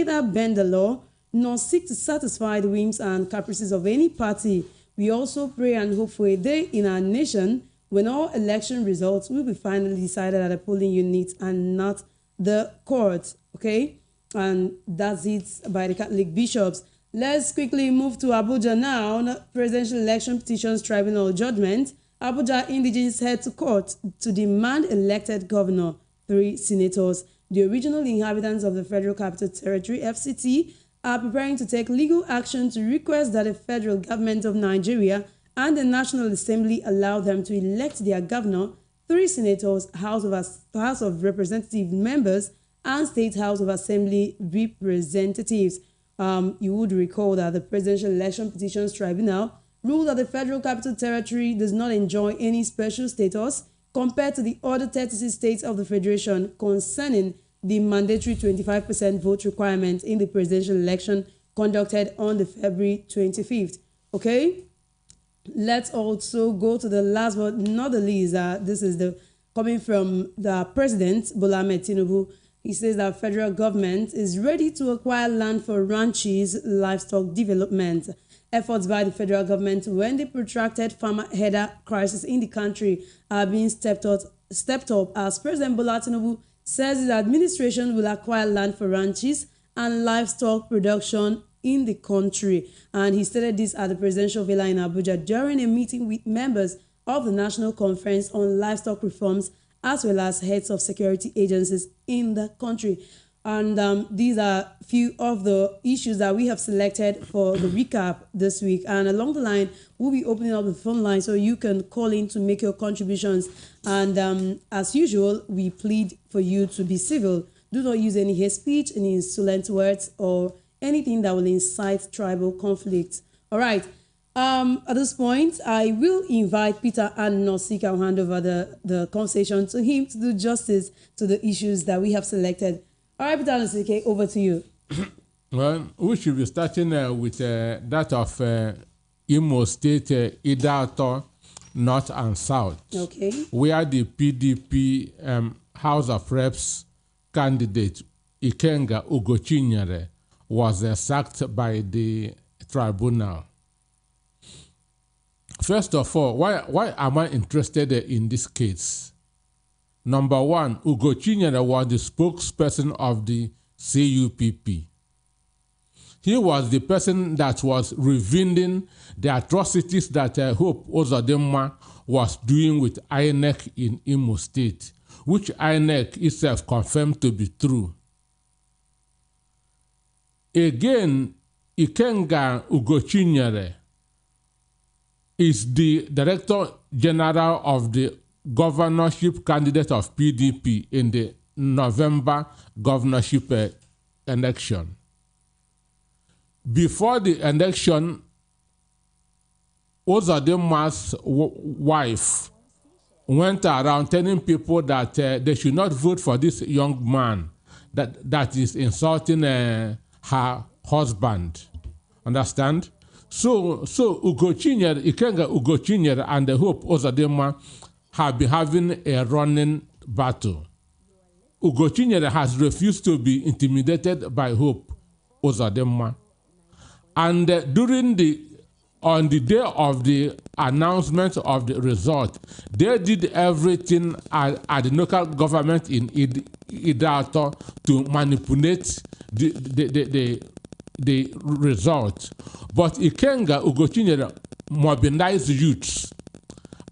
neither bend the law nor seek to satisfy the whims and caprices of any party. We also pray and hope for a day in our nation when all election results will be finally decided at the polling unit and not the courts. Okay? And that's it by the Catholic bishops. Let's quickly move to Abuja now. Presidential Election Petitions Tribunal judgment. Abuja indigenes head to court to demand elected governor, 3 senators. The original inhabitants of the Federal Capital Territory, FCT, are preparing to take legal action to request that the federal government of Nigeria and the National Assembly allow them to elect their governor, 3 senators, House of Representative members, and State House of Assembly representatives. You would recall that the Presidential Election Petitions Tribunal ruled that the Federal Capital Territory does not enjoy any special status compared to the other 36 states of the Federation concerning the mandatory 25% vote requirement in the presidential election conducted on the February 25th. Okay? Let's also go to the last but not the least. This is coming from the President, Bola Ahmed Tinubu. He says that federal government is ready to acquire land for ranches, livestock development. Efforts by the federal government when the protracted farmer header crisis in the country are being stepped up as President Bola Tinubu says his administration will acquire land for ranches and livestock production in the country. And he stated this at the presidential villa in Abuja during a meeting with members of the National Conference on Livestock Reforms as well as heads of security agencies in the country. And these are a few of the issues that we have selected for the recap this week. And along the line, we'll be opening up the phone line so you can call in to make your contributions. And as usual, we plead for you to be civil. Do not use any hate speech, any insolent words, or anything that will incite tribal conflict. All right. At this point, I will invite Peter and Nosika. I'll hand over the conversation to him to do justice to the issues that we have selected. All right, Peter and Nosika, over to you. Well, we should be starting with that of Imo State, Idato, North and South. Okay. Where the PDP House of Reps candidate Ikenga Ugochinyere was sacked by the tribunal. First of all, why am I interested in this case? Number one, Ugochinyere was the spokesperson of the CUPP. He was the person that was revealing the atrocities that Hope Uzodinma was doing with INEC in Imo State, which INEC itself confirmed to be true. Again, Ikenga Ugochinyere is the Director General of the governorship candidate of PDP in the November governorship election. Before the election, Uzodinma's wife went around telling people that they should not vote for this young man that is insulting her husband. Understand? So Ugochinyere, Ikenga Ugochinyere and the Hope Uzodinma have been having a running battle. Ugochinyere has refused to be intimidated by Hope Uzodinma. And on the day of the announcement of the result, they did everything at the local government in Idato to manipulate the result. But Ikenga Ugochinyere mobilized youths,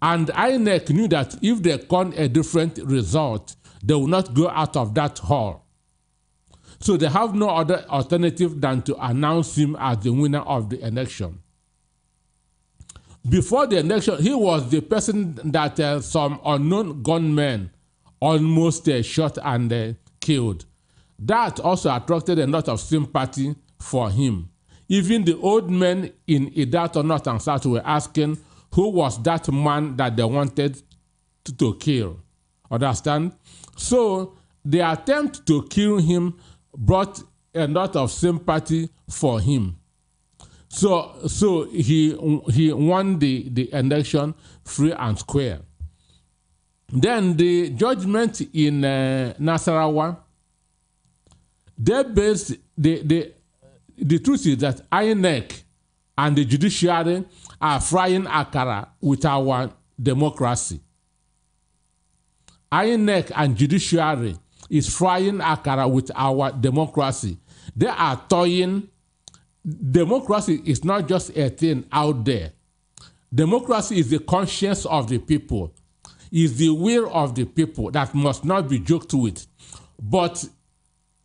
and INEC knew that if they got a different result, they will not go out of that hall. So they have no other alternative than to announce him as the winner of the election. Before the election, he was the person that some unknown gunmen almost shot and killed. That also attracted a lot of sympathy for him. Even the old men in Idato North and South were asking who was that man that they wanted to kill. Understand? So the attempt to kill him brought a lot of sympathy for him. So he won the election free and square. Then the judgment in Nasarawa, they based the truth is that INEC and the judiciary are frying akara with our democracy. INEC and judiciary is frying akara with our democracy. They are toying. Democracy is not just a thing out there. Democracy is the conscience of the people, is the will of the people that must not be joked with. But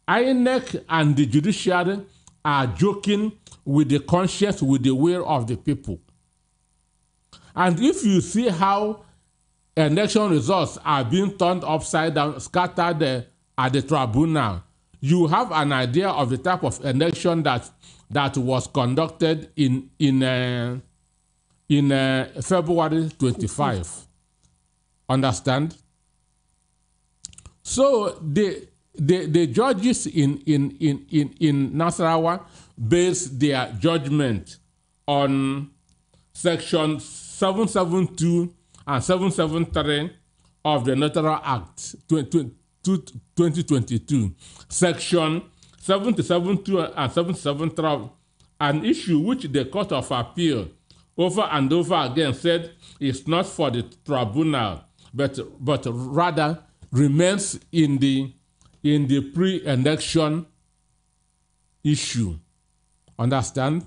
INEC and the judiciary are joking with the conscience, with the will of the people. And if you see how election results are being turned upside down, scattered at the tribunal, you have an idea of the type of election that was conducted in February 25. Understand? So the judges in Nasarawa based their judgment on section 772 and 773 of the Notarial Act 2022, section 772 and 773, an issue which the Court of Appeal over and over again said is not for the tribunal, but rather remains in the pre-election issue. Understand?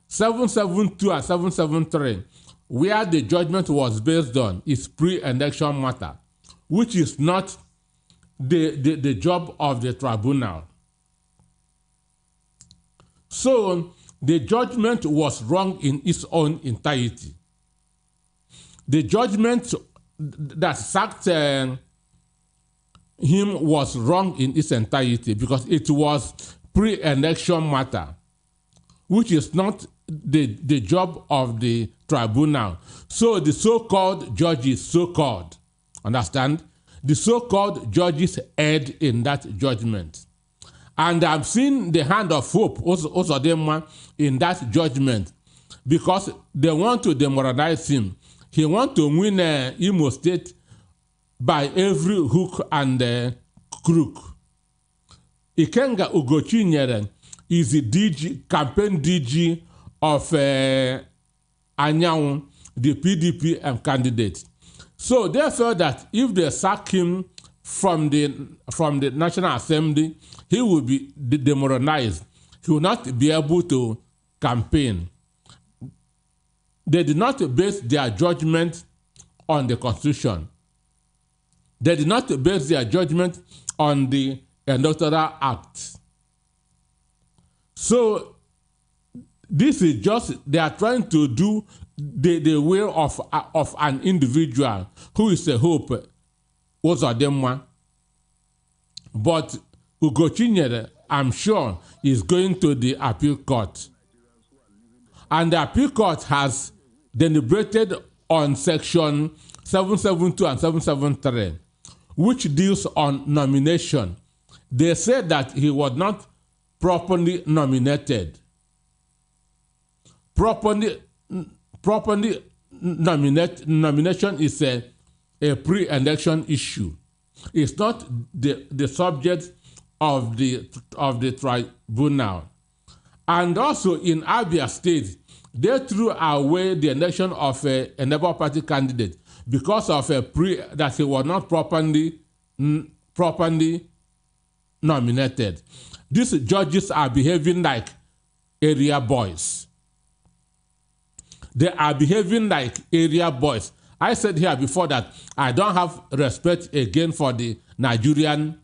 772 and 773, where the judgment was based on, is pre-election matter, which is not the job of the tribunal. So the judgment was wrong in its own entirety. The judgment that sacked him was wrong in its entirety because it was pre-election matter, which is not the job of the tribunal. So the so-called judges, so-called, understand? The so-called judges erred in that judgment. And I've seen the hand of hope also them in that judgment because they want to demoralize him. He wants to win Imo State by every hook and crook. Ikenga Ugochinyere is the DG, campaign DG of Anyanwu, the PDP candidate. So they felt that if they sack him from the National Assembly, he will be demoralized. He will not be able to campaign. They did not base their judgment on the Constitution. They did not base their judgment on the Electoral Act. So this is just, they are trying to do the will of an individual who is a hope, Ozodemwa. But Ugochinyere, I'm sure, is going to the appeal court. And the appeal court has deliberated on section 772 and 773, which deals on nomination. They said that he was not properly nominated. Properly nomination is a pre-election issue. It's not the subject of the tribunal. And also in Abia State, they threw away the election of a Labour Party candidate because of that he was not properly nominated. These judges are behaving like area boys. They are behaving like area boys. I said here before that I don't have respect again for the Nigerian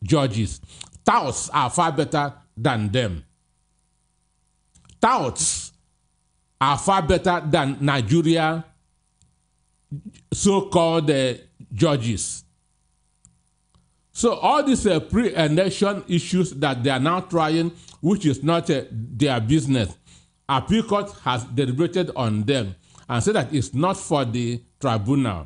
judges. Touts are far better than them. Touts are far better than Nigeria so-called judges. So all these pre-election issues that they are now trying, which is not their business, appeal court has deliberated on them and said that it's not for the tribunal.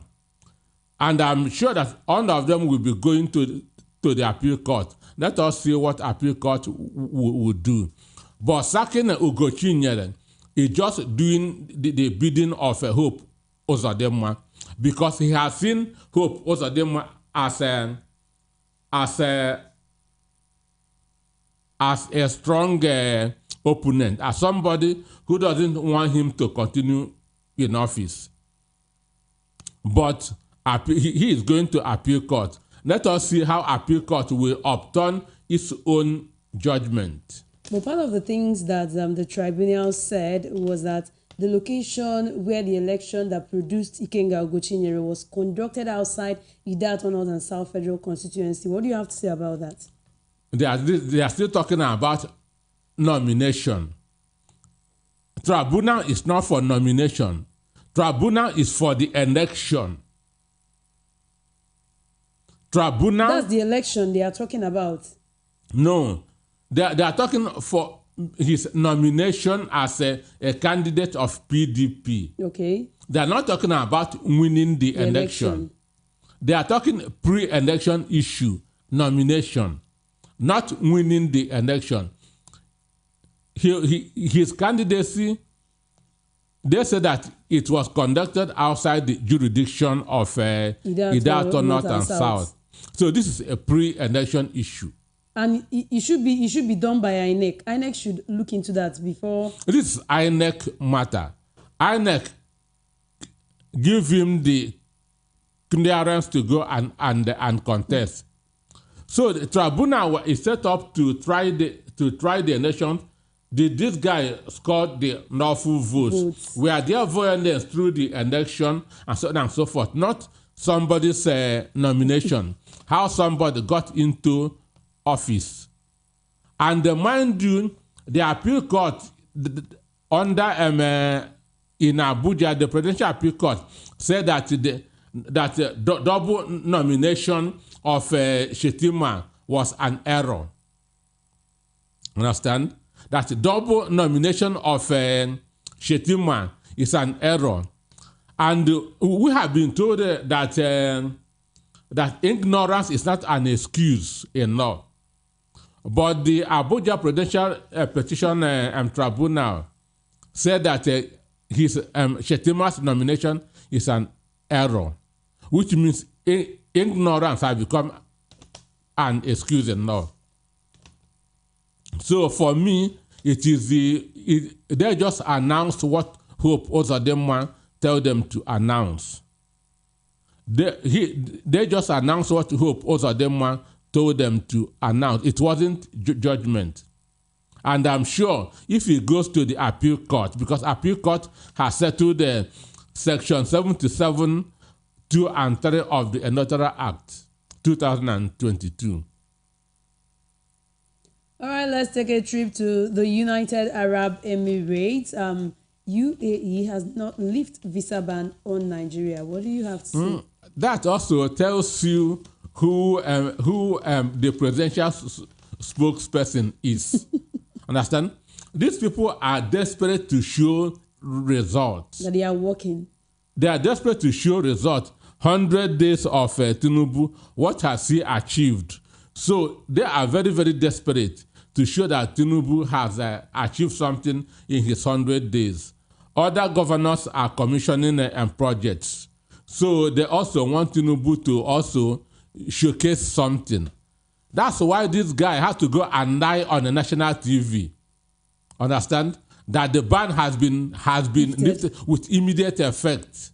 And I'm sure that all of them will be going to the appeal court. Let us see what appeal court will do. But sacking Ugochinyere is just doing the bidding of Hope Ozodemwa because he has seen Hope Ozodemwa as as a strong opponent, as somebody who doesn't want him to continue in office. But he is going to appeal court. Let us see how appeal court will upturn its own judgment. But part of the things that the tribunal said was that the location where the election that produced Ikenga Ogochinyere was conducted outside Idato North and South Federal Constituency. What do you have to say about that? They are still talking about nomination. Tribunal is not for nomination. Tribunal is for the election. Tribunal. That's the election they are talking about. No, they are talking for his nomination as a candidate of PDP. Okay. They are not talking about winning the election. They are talking pre-election issue, nomination, not winning the election. His candidacy, they said that it was conducted outside the jurisdiction of Idato North and South. So this is a pre-election issue. And it should be done by INEC. INEC should look into that before. This is INEC matter. INEC give him the clearance to go and contest. So the tribunal is set up to try the election. Did this guy score the lawful votes? Were there violence through the election and so on and so forth? Not somebody's nomination. How somebody got into office. And mind you, the appeal court under in Abuja, the Presidential Appeal Court said that the double nomination of Shetima was an error. Understand? That the double nomination of Shetima is an error. And we have been told that ignorance is not an excuse in law. But the Abuja Prudential Petition Tribunal said that his Shetima's nomination is an error, which means ignorance has become an excuse in law. So for me, it is they just announced what Hope Ozodinma tell them to announce. They just announced what Hope Ozodinma told them to announce. It wasn't judgment. And I'm sure if it goes to the appeal court, because appeal court has settled section 77, 2 and 3 of the Electoral Act, 2022. All right, let's take a trip to the United Arab Emirates. UAE has not lifted visa ban on Nigeria. What do you have to say? That also tells you who the presidential spokesperson is. Understand? These people are desperate to show results. That they are working. They are desperate to show results. 100 days of Tinubu, what has he achieved? So they are very, very desperate to show that Tinubu has achieved something in his 100 days. Other governors are commissioning projects. So they also want Tinubu to also showcase something. That's why this guy has to go and lie on the national TV. Understand? That the ban has been lifted with immediate effect.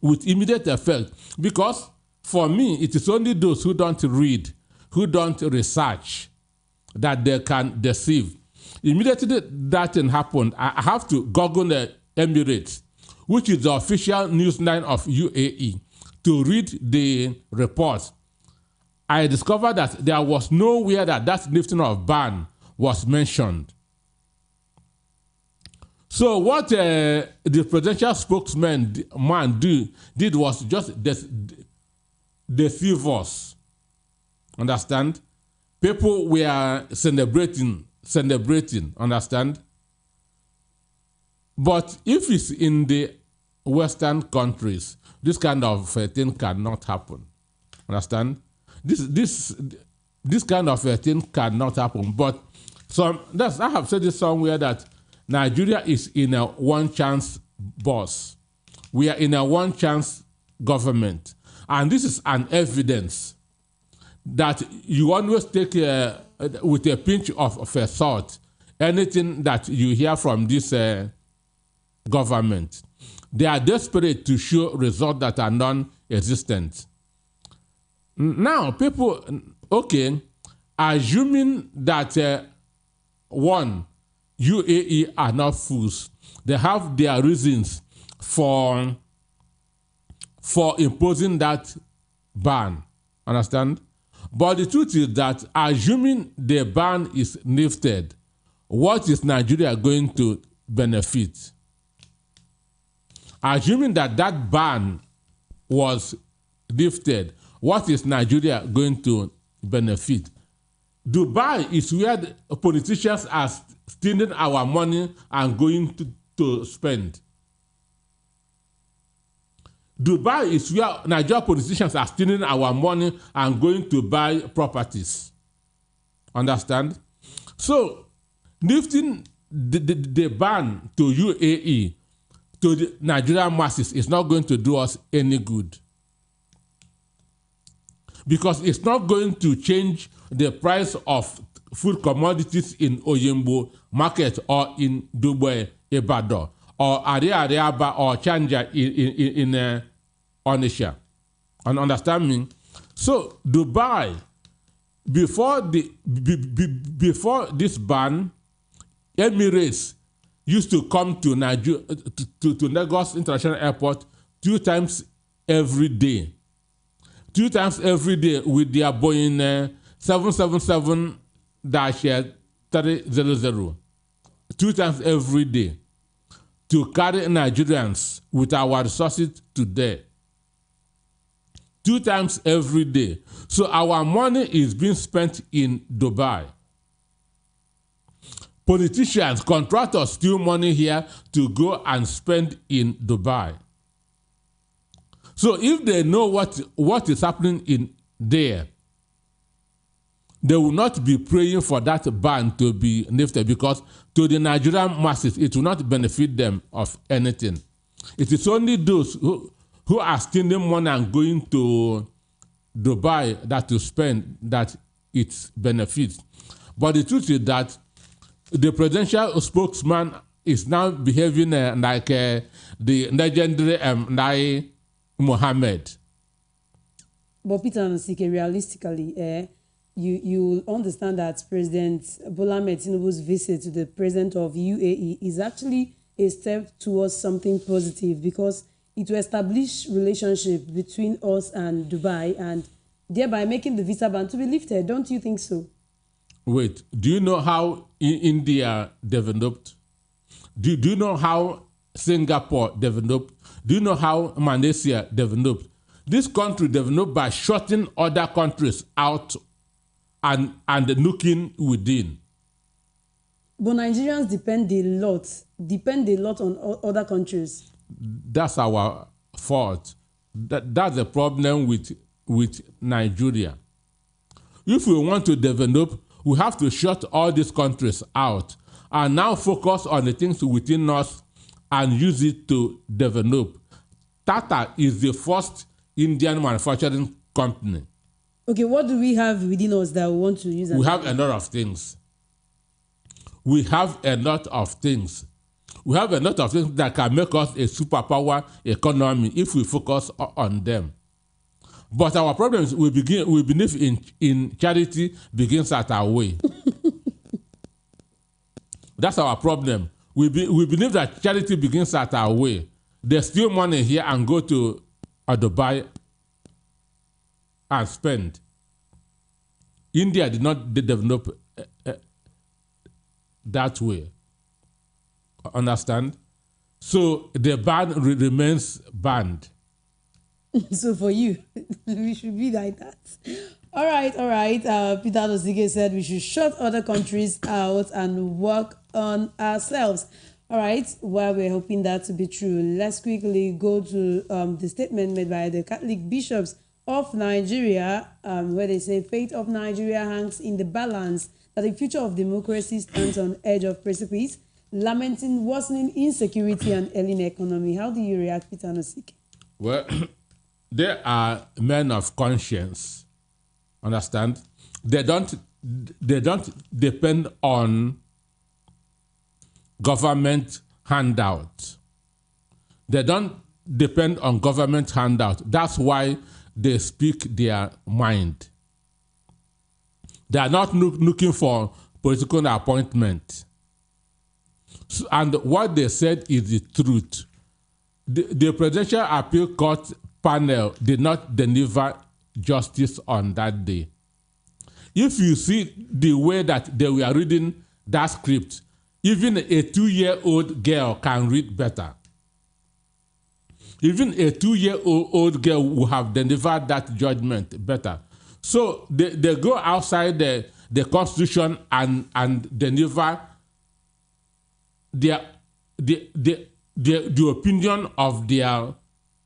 With immediate effect. Because for me, it is only those who don't read, who don't research, that they can deceive. Immediately that thing happened, I have to Google the Emirates, which is the official news line of UAE, to read the reports. I discovered that there was nowhere that lifting of ban was mentioned. So what the presidential spokesman did was just deceive us. Understand? People were celebrating, understand? But if it's in the Western countries, this kind of thing cannot happen. Understand? This kind of thing cannot happen. But I have said this somewhere that Nigeria is in a one-chance boss. We are in a one-chance government. And this is an evidence that you always take with a pinch of salt anything that you hear from this government. They are desperate to show results that are non-existent. Now, people, okay, assuming that one, UAE are not fools, they have their reasons for imposing that ban. Understand? But the truth is that assuming the ban is lifted, what is Nigeria going to benefit? Assuming that that ban was lifted, what is Nigeria going to benefit? Dubai is where the politicians are stealing our money and going to spend. Dubai is where Nigerian politicians are stealing our money and going to buy properties. Understand? So, lifting the ban to UAE, to the Nigerian masses, is not going to do us any good. Because it's not going to change the price of food commodities in Oyembo market or in Dubai, Ibadan, or Ariaba or Chanja in Onisha. And understand me? So Dubai, before this ban, Emirates used to come to Nigeria, to Lagos International Airport 2 times every day. 2 times every day with their Boeing 777-300. 2 times every day to carry Nigerians with our resources today. 2 times every day. So our money is being spent in Dubai. Politicians, contractors steal money here to go and spend in Dubai. So if they know what is happening in there, they will not be praying for that ban to be lifted, because to the Nigerian masses, it will not benefit them of anything. It is only those who are stealing money and going to Dubai that to spend that it benefits. But the truth is that the presidential spokesman is now behaving like the legendary Nai Mohammed. But Peter Nosike, realistically, you understand that President Bola Ahmed Tinubu's visit to the president of UAE is actually a step towards something positive, because it will establish relationship between us and Dubai, and thereby making the visa ban to be lifted. Don't you think so? Wait, do you know how India developed? Do you know how Singapore developed? Do you know how Malaysia developed? This country developed by shutting other countries out and looking within. But Nigerians depend a lot on other countries. That's our fault. That's the problem with Nigeria. If we want to develop, we have to shut all these countries out and now focus on the things within us and use it to develop. Tata is the first Indian manufacturing company. Okay, what do we have within us that we want to use? We have a lot of things. We have a lot of things that can make us a superpower economy if we focus on them. But our problem is we believe in charity begins at our way. That's our problem. We believe that charity begins at our way. They steal money here and go to Dubai and spend. India did not develop that way. Understand? So the ban remains banned. So for you, we should be like that. All right. Peter Nosike said we should shut other countries out and work on ourselves. All right. Well, we're hoping that to be true. Let's quickly go to the statement made by the Catholic bishops of Nigeria, where they say fate of Nigeria hangs in the balance, that the future of democracy stands on edge of precipice, lamenting worsening insecurity and ailing economy. How do you react, Peter Nosike? Well, there are men of conscience Understand? They don't depend on government handout. They don't depend on government handout. That's why they speak their mind. They are not looking for political appointment. So, and what they said is the truth. The Presidential Appeal Court panel did not deliver justice on that day. If you see the way that they were reading that script, even a 2-year-old girl can read better. Even a 2-year-old girl will have delivered that judgment better. So they go outside the Constitution and deliver the opinion of their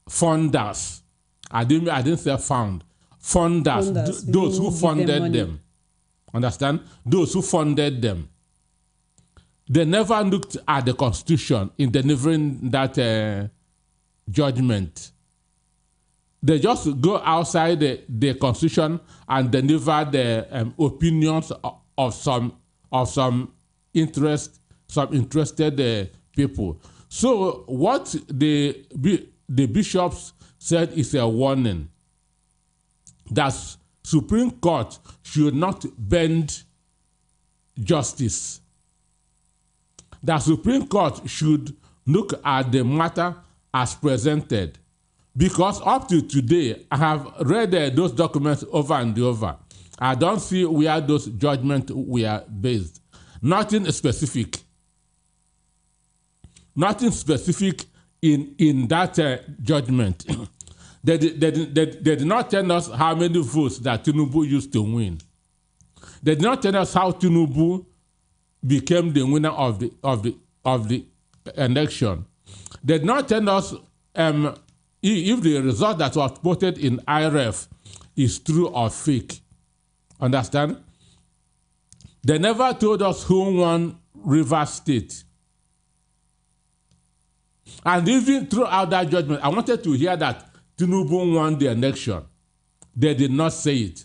funders. I didn't say found. Funders, those who funded them. Understand? Those who funded them. They never looked at the Constitution in delivering that judgment. They just go outside the Constitution and deliver the opinions of some interested people. So what the bishops said is a warning that Supreme Court should not bend justice. The Supreme Court should look at the matter as presented, because up to today, I have read those documents over and over. I don't see where those judgments were based. Nothing specific. Nothing specific in that judgment. They did not tell us how many votes that Tinubu used to win. They did not tell us how Tinubu became the winner of the election. They did not tell us if the result that was voted in IRF is true or fake. Understand? They never told us who won Rivers State. And even throughout that judgment, I wanted to hear that Tinubu won the election. They did not say it.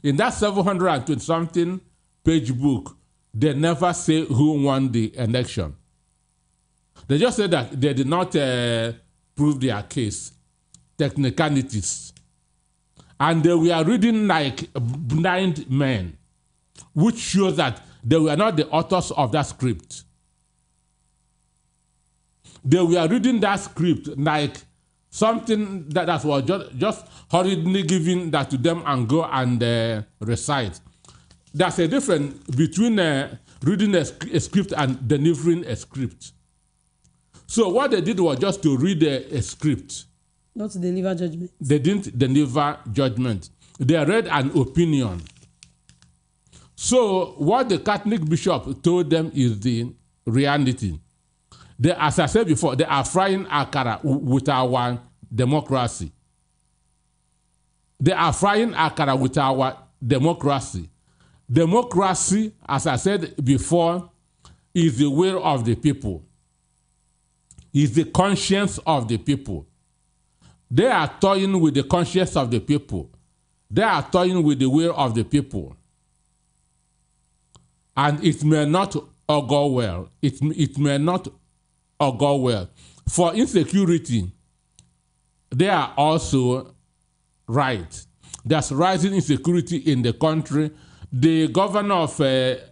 In that 720-something page book, they never say who won the election. They just said that they did not prove their case. Technicalities. And they were reading like blind men, which shows that they were not the authors of that script. They were reading that script like something that was just hurriedly given that to them and go and recite. There's a difference between reading a script and delivering a script. So what they did was just to read a script. Not to deliver judgment. They didn't deliver judgment. They read an opinion. So what the Catholic bishop told them is the reality. They, as I said before, they are frying akara with our democracy. They are frying akara with our democracy. Democracy, as I said before, is the will of the people. Is the conscience of the people. They are toying with the conscience of the people. They are toying with the will of the people. And it may not augur well. It may not augur well. For insecurity, they are also right. There's rising insecurity in the country. The governor of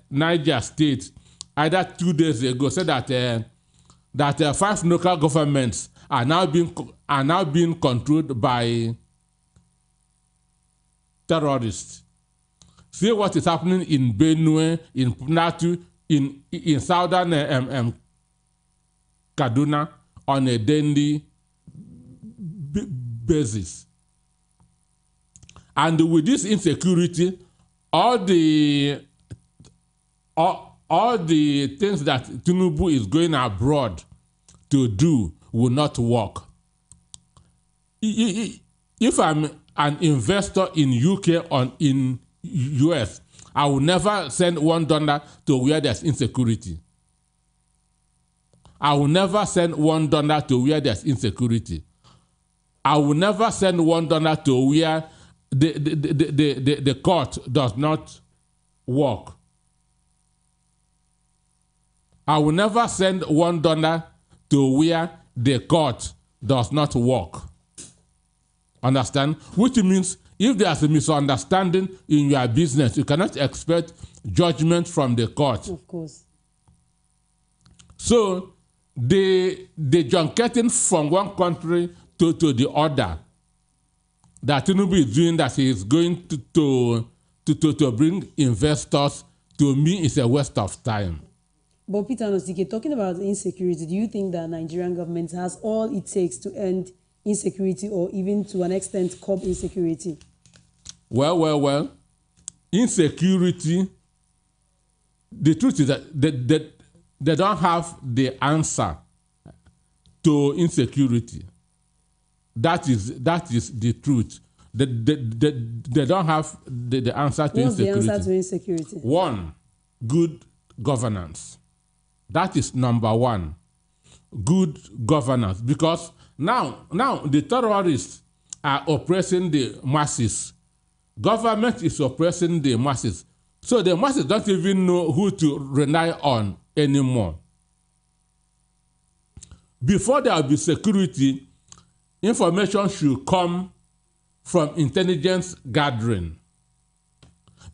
Niger State, either 2 days ago, said that 5 local governments are now being controlled by terrorists. See what is happening in Benue, in Plateau, in southern Kaduna on a daily basis. And with this insecurity, all the things that Tinubu is going abroad to do will not work. If I'm an investor in UK or in US, I will never send $1 to where there's insecurity. I will never send $1 to where there's insecurity. I will never send $1 to where the court does not work. I will never send $1 to where the court does not work. Understand? Which means if there's a misunderstanding in your business, you cannot expect judgment from the court. Of course. So the junketing from one country to the other that Tinubu is doing, that he is going to bring investors, to me is a waste of time. But Peter Nosike, talking about insecurity, do you think that Nigerian government has all it takes to end insecurity, or even to an extent curb insecurity? Well. Insecurity, the truth is that they don't have the answer to insecurity. That is the truth. They don't have the answer to insecurity. What's the answer to insecurity? One, good governance. That is number one. Good governance. Because now the terrorists are oppressing the masses. Government is oppressing the masses. So the masses don't even know who to rely on anymore. Before there will be security, information should come from intelligence gathering.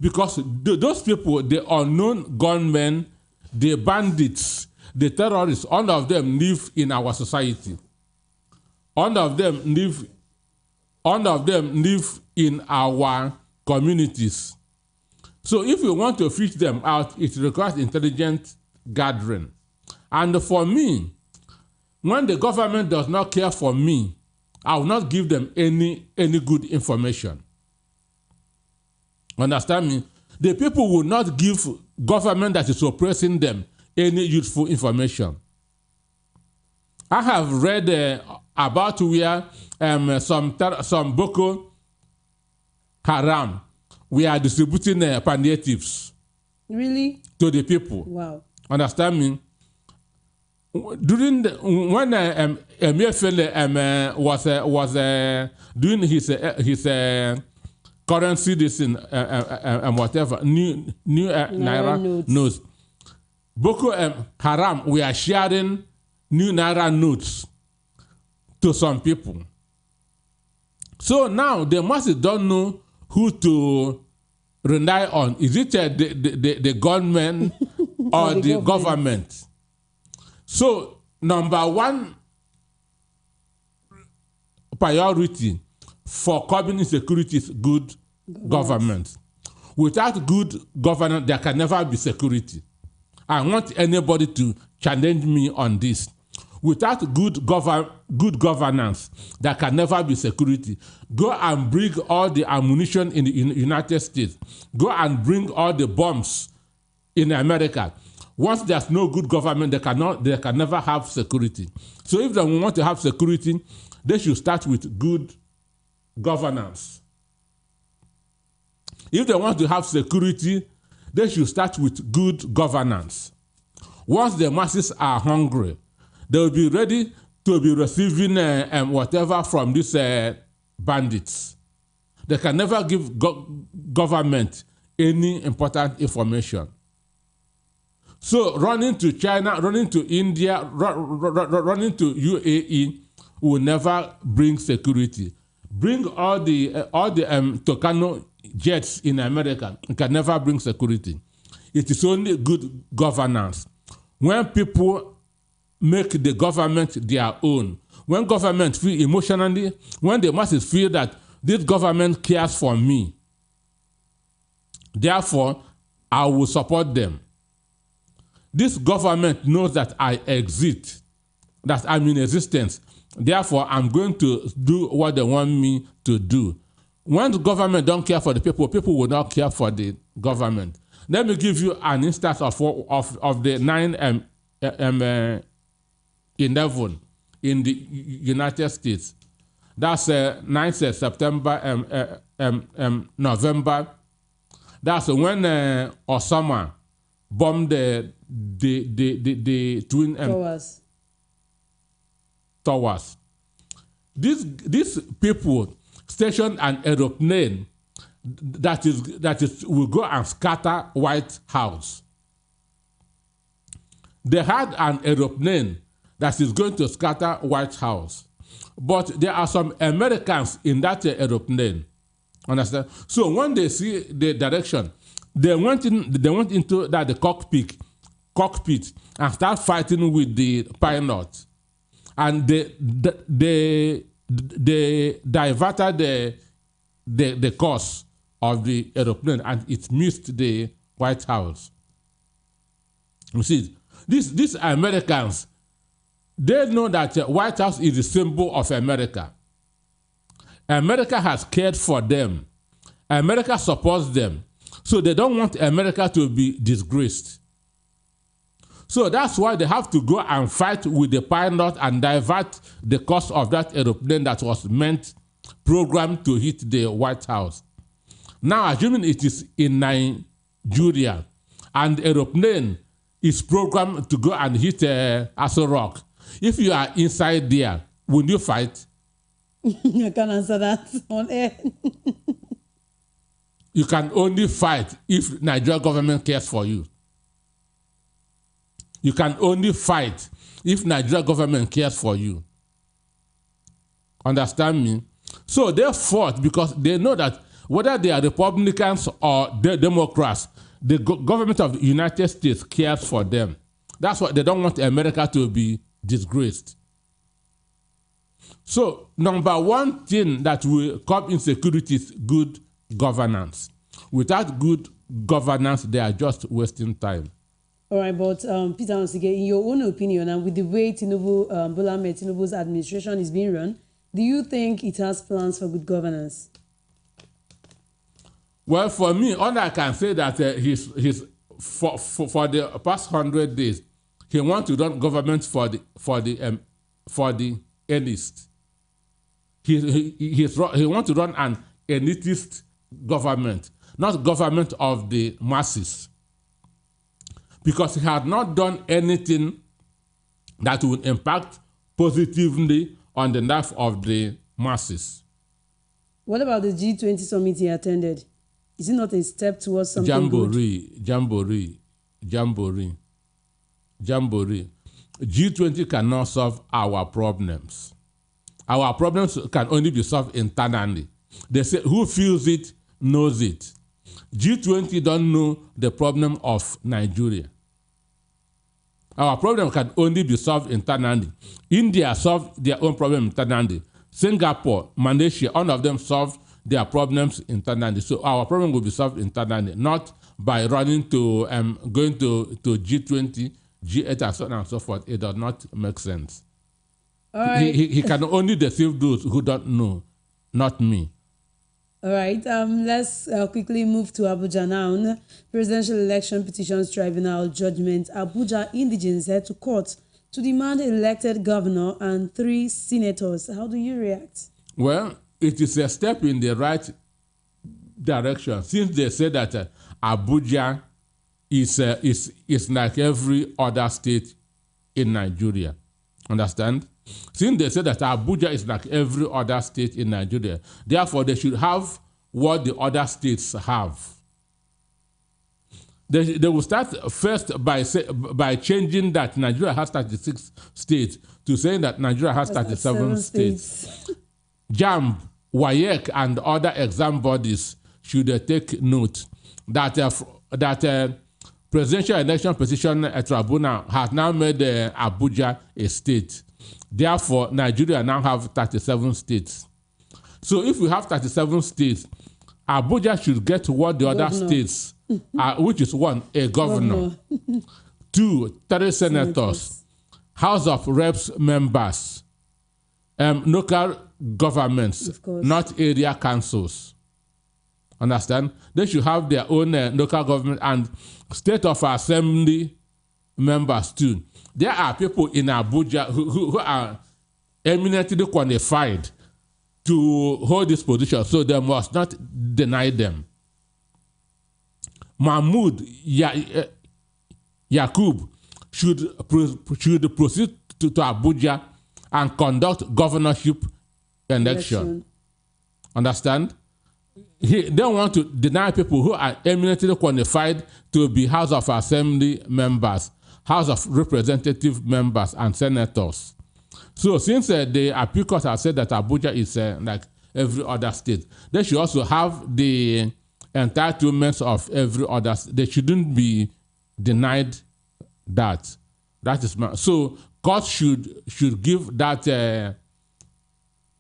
Because those people, the unknown gunmen, the bandits, the terrorists, all of them live in our society. All of them live in our communities. So if you want to fish them out, it requires intelligent gathering. And for me, when the government does not care for me, I will not give them any good information. Understand me? The people will not give government that is oppressing them any useful information. I have read about where some Boko Haram we are distributing palliatives. Really? To the people. Wow. Understand me? When Emefiele was doing his currency, this and whatever, new Naira notes. Boko Haram, we are sharing new Naira notes to some people. So now the masses don't know who to rely on. Is it the government or the government? So number one priority for curbing insecurity is good government. Without good governance, there can never be security. I want anybody to challenge me on this. Without good governance, there can never be security. Go and bring all the ammunition in the United States. Go and bring all the bombs in America. Once there's no good government, they can never have security. So if they want to have security, they should start with good governance. If they want to have security, they should start with good governance. Once the masses are hungry, they will be ready to be receiving whatever from these bandits. They can never give government any important information. So running to China, running to India, running to UAE will never bring security. Bring all the Tucano jets in America, it can never bring security. It is only good governance. When people make the government their own, when government feel emotionally, when the masses feel that this government cares for me, therefore I will support them. This government knows that I exist, that I'm in existence. Therefore, I'm going to do what they want me to do. When the government don't care for the people, people will not care for the government. Let me give you an instance of the 9/11 in the United States. That's 9th September, November. That's when Osama bombed the Twin Towers. These people stationed an aeroplane that will go and scatter White House. They had an aeroplane that is going to scatter White House. But there are some Americans in that aeroplane. Understand? So when they see the direction, they went into the cockpit and start fighting with the pilot. And they diverted the course of the aeroplane, and it missed the White House. You see, these Americans, they know that White House is the symbol of America. America has cared for them. America supports them. So they don't want America to be disgraced. So that's why they have to go and fight with the pilot and divert the course of that aeroplane that was programmed to hit the White House. Now, assuming it is in Nigeria and the aeroplane is programmed to go and hit Aso Rock, if you are inside there, will you fight? I can't answer that on air. You can only fight if Nigeria government cares for you. You can only fight if Nigeria government cares for you. Understand me? So they fought because they know that whether they are Republicans or Democrats, the government of the United States cares for them. That's why they don't want America to be disgraced. So, number one thing that will curb insecurity is good governance. Without good governance, they are just wasting time. All right, but Peter Onsige, in your own opinion, and with the way Bola Ahmed Tinubu's administration is being run, do you think it has plans for good governance? Well, for me, all I can say that for the past 100 days, he wants to run government for the elitist. He wants to run an elitist government, not government of the masses, because he had not done anything that would impact positively on the life of the masses. What about the G20 summit he attended? Is it not a step towards something good? Jamboree. G20 cannot solve our problems. Our problems can only be solved internally. They say who feels it knows it. G20 don't know the problem of Nigeria. Our problem can only be solved internally. India solved their own problem internally. Singapore, Malaysia, all of them solved their problems internally. So our problem will be solved internally, not by running to going to G20, G8, and so on and so forth. It does not make sense. All right. He can only deceive those who don't know, not me. All right. Let's quickly move to Abuja now. Presidential Election Petitions Tribunal judgment. Abuja indigents head to court to demand elected governor and 3 senators. How do you react? Well, it is a step in the right direction, since they say that Abuja is like every other state in Nigeria. Understand? Since they say that Abuja is like every other state in Nigeria, therefore they should have what the other states have. They will start first by changing that Nigeria has 36 states to saying that Nigeria has 37 states. JAMB, WAEC, and other exam bodies should take note that Presidential Election Petition Tribunal has now made Abuja a state. Therefore, Nigeria now have 37 states. So if we have 37 states, Abuja should get what the other states are, which is 1, a governor, 2, 3 senators, House of Reps members, local governments, not area councils. Understand? They should have their own local government and state of assembly members too. There are people in Abuja who are eminently qualified to hold this position, so they must not deny them. Mahmoud Yakub should proceed to Abuja and conduct governorship election. Understand? They don't want to deny people who are eminently qualified to be House of Assembly members, House of Representative members, and senators. So since the appeal court has said that Abuja is like every other state, they should also have the entitlements of every other state. They shouldn't be denied that. That is so court should give that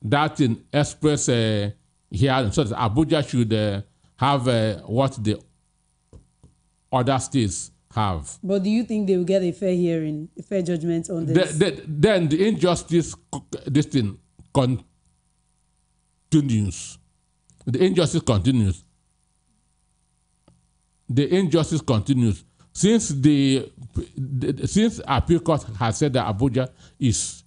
that in express hearing, so that Abuja should have what the other states have. But do you think they will get a fair hearing, a fair judgment on this? Then the injustice, this thing continues. The injustice continues. The injustice continues. Since since appeal court has said that Abuja is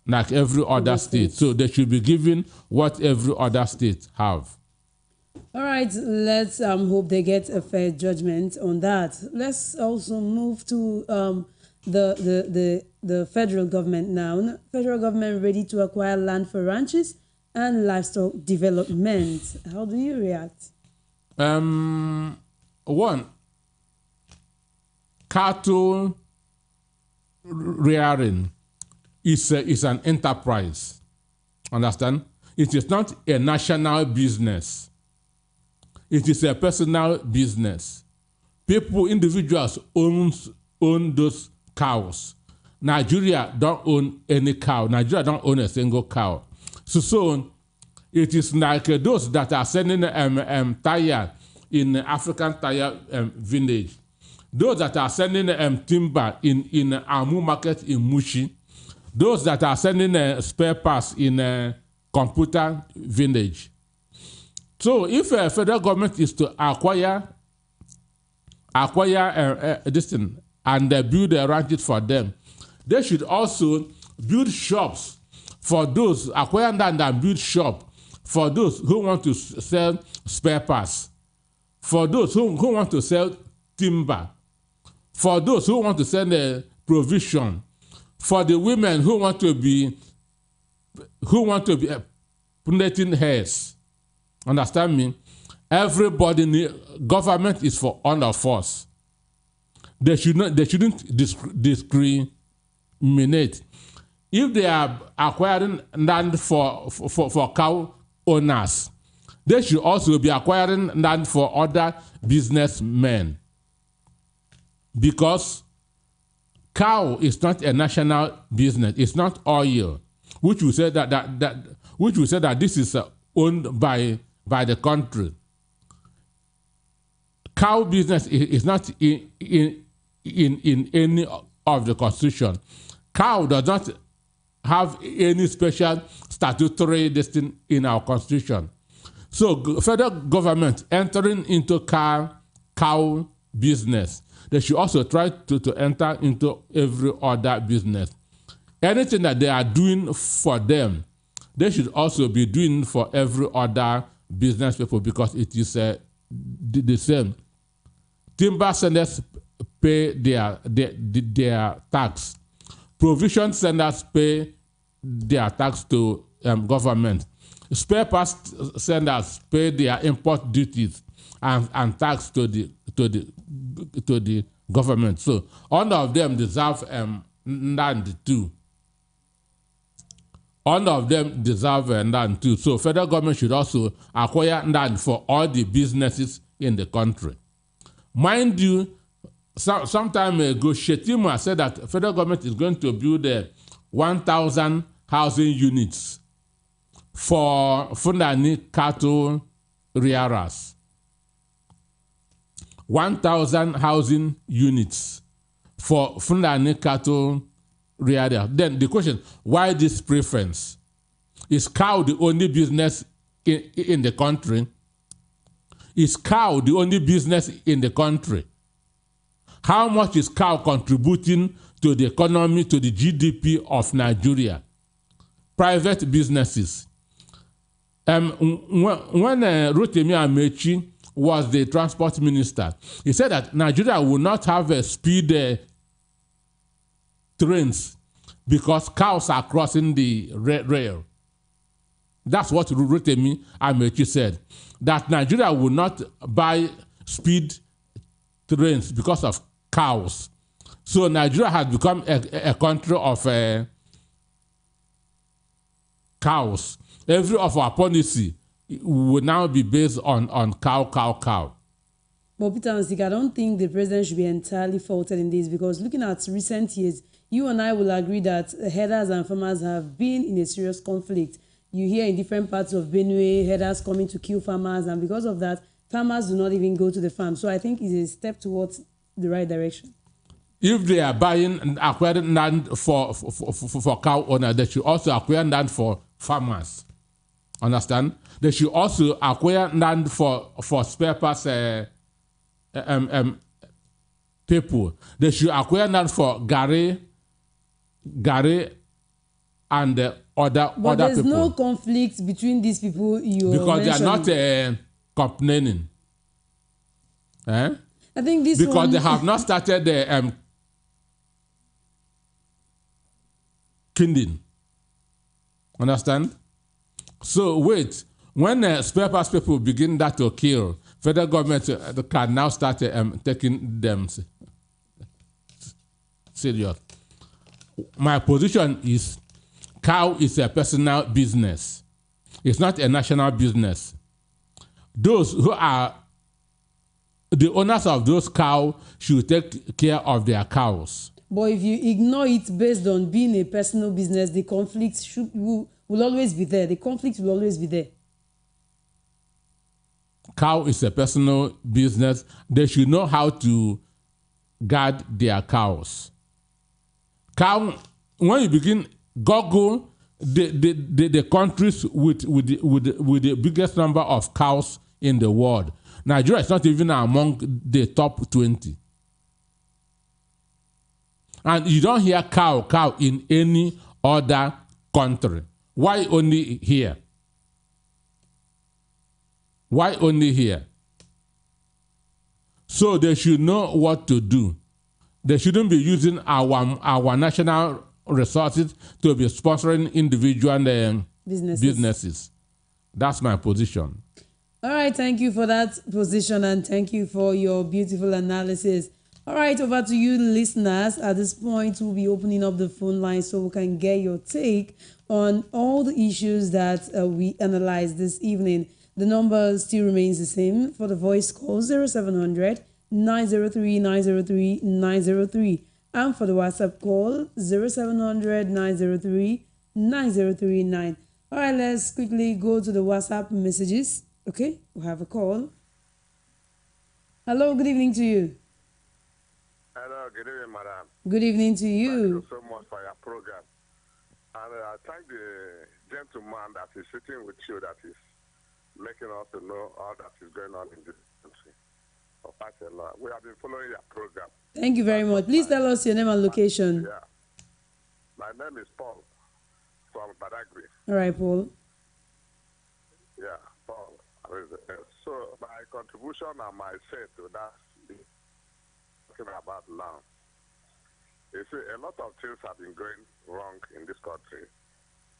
like every other state, so they should be given what every other state have. All right, let's hope they get a fair judgment on that. Let's also move to the federal government now. Federal government ready to acquire land for ranches and livestock development. How do you react? One, cattle rearing is an enterprise. Understand? It is not a national business. It is a personal business. People, individuals own those cows. Nigeria don't own any cow. Nigeria don't own a single cow. So it is like those that are selling tire in African tire village. Those that are selling timber in Amu market in Mushi. Those that are selling spare parts in computer village. So if a federal government is to acquire this thing and build ranches for them, they should also build shops for those, acquire land and build shop for those who want to sell spare parts, for those who want to sell timber, for those who want to sell provision, for the women who want to be plaiting hairs. Understand me? Everybody, government is for all of us. They shouldn't discriminate. If they are acquiring land for cow owners, they should also be acquiring land for other businessmen. Because cow is not a national business. It's not oil, which we say that this is owned by the country. Cow business is not in any of the constitution. Cow does not have any special statutory destiny in our constitution. So federal government entering into cow business, they should also try to enter into every other business. Anything that they are doing for them, they should also be doing for every other business people, because it is the same. Timber sellers pay their tax. Provision sellers pay their tax to government. Spare parts sellers pay their import duties and tax to the government. So all of them deserve land too. All of them deserve land too. So federal government should also acquire land for all the businesses in the country. Mind you, some time ago, Shetima said that federal government is going to build 1,000 housing units for Fulani cattle rearers. 1,000 housing units for Fulani cattle rearers. Then the question, why this preference? Is cow the only business in the country? Is cow the only business in the country? How much is cow contributing to the economy, to the GDP of Nigeria? Private businesses. When Rotimi Amechi was the transport minister, he said that Nigeria will not have speed trains because cows are crossing the rail. That's what Rotimi Amechi said, that Nigeria will not buy speed trains because of cows. So Nigeria has become a country of cows. Every of our policy will now be based on cow. But Peter Ansik, I don't think the president should be entirely faulted in this, because looking at recent years, you and I will agree that herders and farmers have been in a serious conflict. You hear in different parts of Benue, herders coming to kill farmers, and because of that, farmers do not even go to the farm. So I think it's a step towards the right direction. If they are buying and acquiring land for cow owners, they should also acquire land for farmers. Understand? They should also acquire land for spare parts people. They should acquire land for Gary and other people. But there's no conflict between these people you because mentioned. they are not complaining. I think this because one, they have not started the kindling. Understand? So wait, when spare parts people begin that to kill, federal government can now start taking them serious. My position is cow is a personal business. It's not a national business. Those who are the owners of those cows should take care of their cows. But if you ignore it based on being a personal business, the conflict will always be there. The conflict will always be there. Cow is a personal business. They should know how to guard their cows. Cow, when you begin Google the countries with the biggest number of cows in the world, Nigeria is not even among the top 20. And you don't hear cow in any other country. Why only here? Why only here? So they should know what to do. They shouldn't be using our national resources to be sponsoring individual businesses. That's my position. All right, thank you for that position, and thank you for your beautiful analysis. All right, over to you, listeners. At this point, we'll be opening up the phone line so we can get your take on all the issues that we analyzed this evening. The number still remains the same for the voice call, 0700 903 903 903, and for the WhatsApp call, 0700 903 9039. All right, let's quickly go to the WhatsApp messages. Okay, we have a call. Hello, good evening to you. Hello, good evening, madam. Good evening to you. Thank you so much for your program. And I thank the gentleman that is sitting with you, that is making us to know all that is going on in this country. We have been following your program. Thank you very much. Please tell us your name and location. Yeah. My name is Paul from Badagry. All right, Paul. Yeah, Paul. So my contribution and my say to that is talking about now. You see, a lot of things have been going wrong in this country.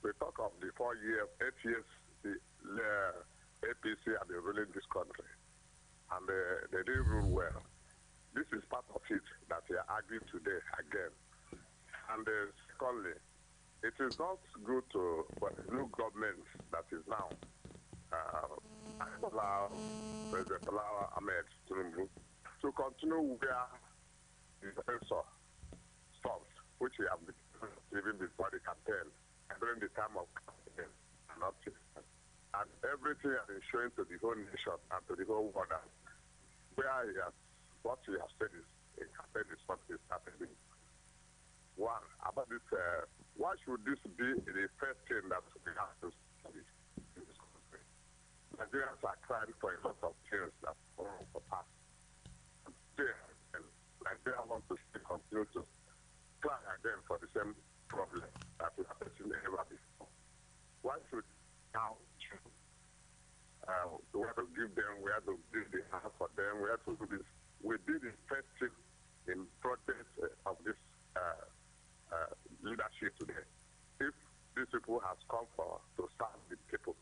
We talk of the 8 years, the APC have been ruling this country, and they didn't rule well. This is part of it that we are arguing today again. And secondly, it is not good for the new government that is now allow President Ahmed Tinubu to continue where the professor stopped, which we have been even before the campaign and during the time of campaign and up to. And everything has been showing to the whole nation and to the whole world where what we have said is a campaign is what is happening. One, about this, why should this be the first thing that we have to study in this country? Nigerians are crying for a lot of things that are wrong for us. And Nigeria wants to still continue to cry again for the same problem that we have seen ever before. Why should now we have to give them, we have to do the house for them, we have to do this. We did the first thing in protest of this leadership today. If these people have come to serve the people,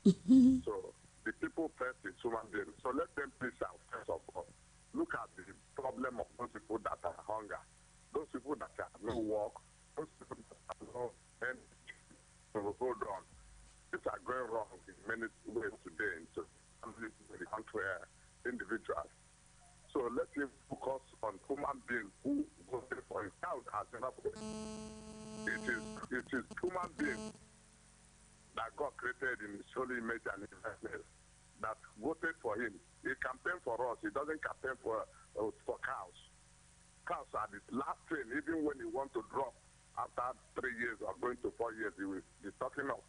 So the people first is human beings. So let them please out first of all. Look at the problem of those people that are hunger, those people that have no work, those people that have no energy to hold on. Things are going wrong in many ways today in families, in the country, individuals. So let him focus on human beings who voted for him. Child has never voted. It is human beings that God created in his holy image and his likeness that voted for him. He campaigned for us. He doesn't campaign for cows. Cows are the last thing. Even when he wants to drop after 3 years or going to 4 years, he will be talking of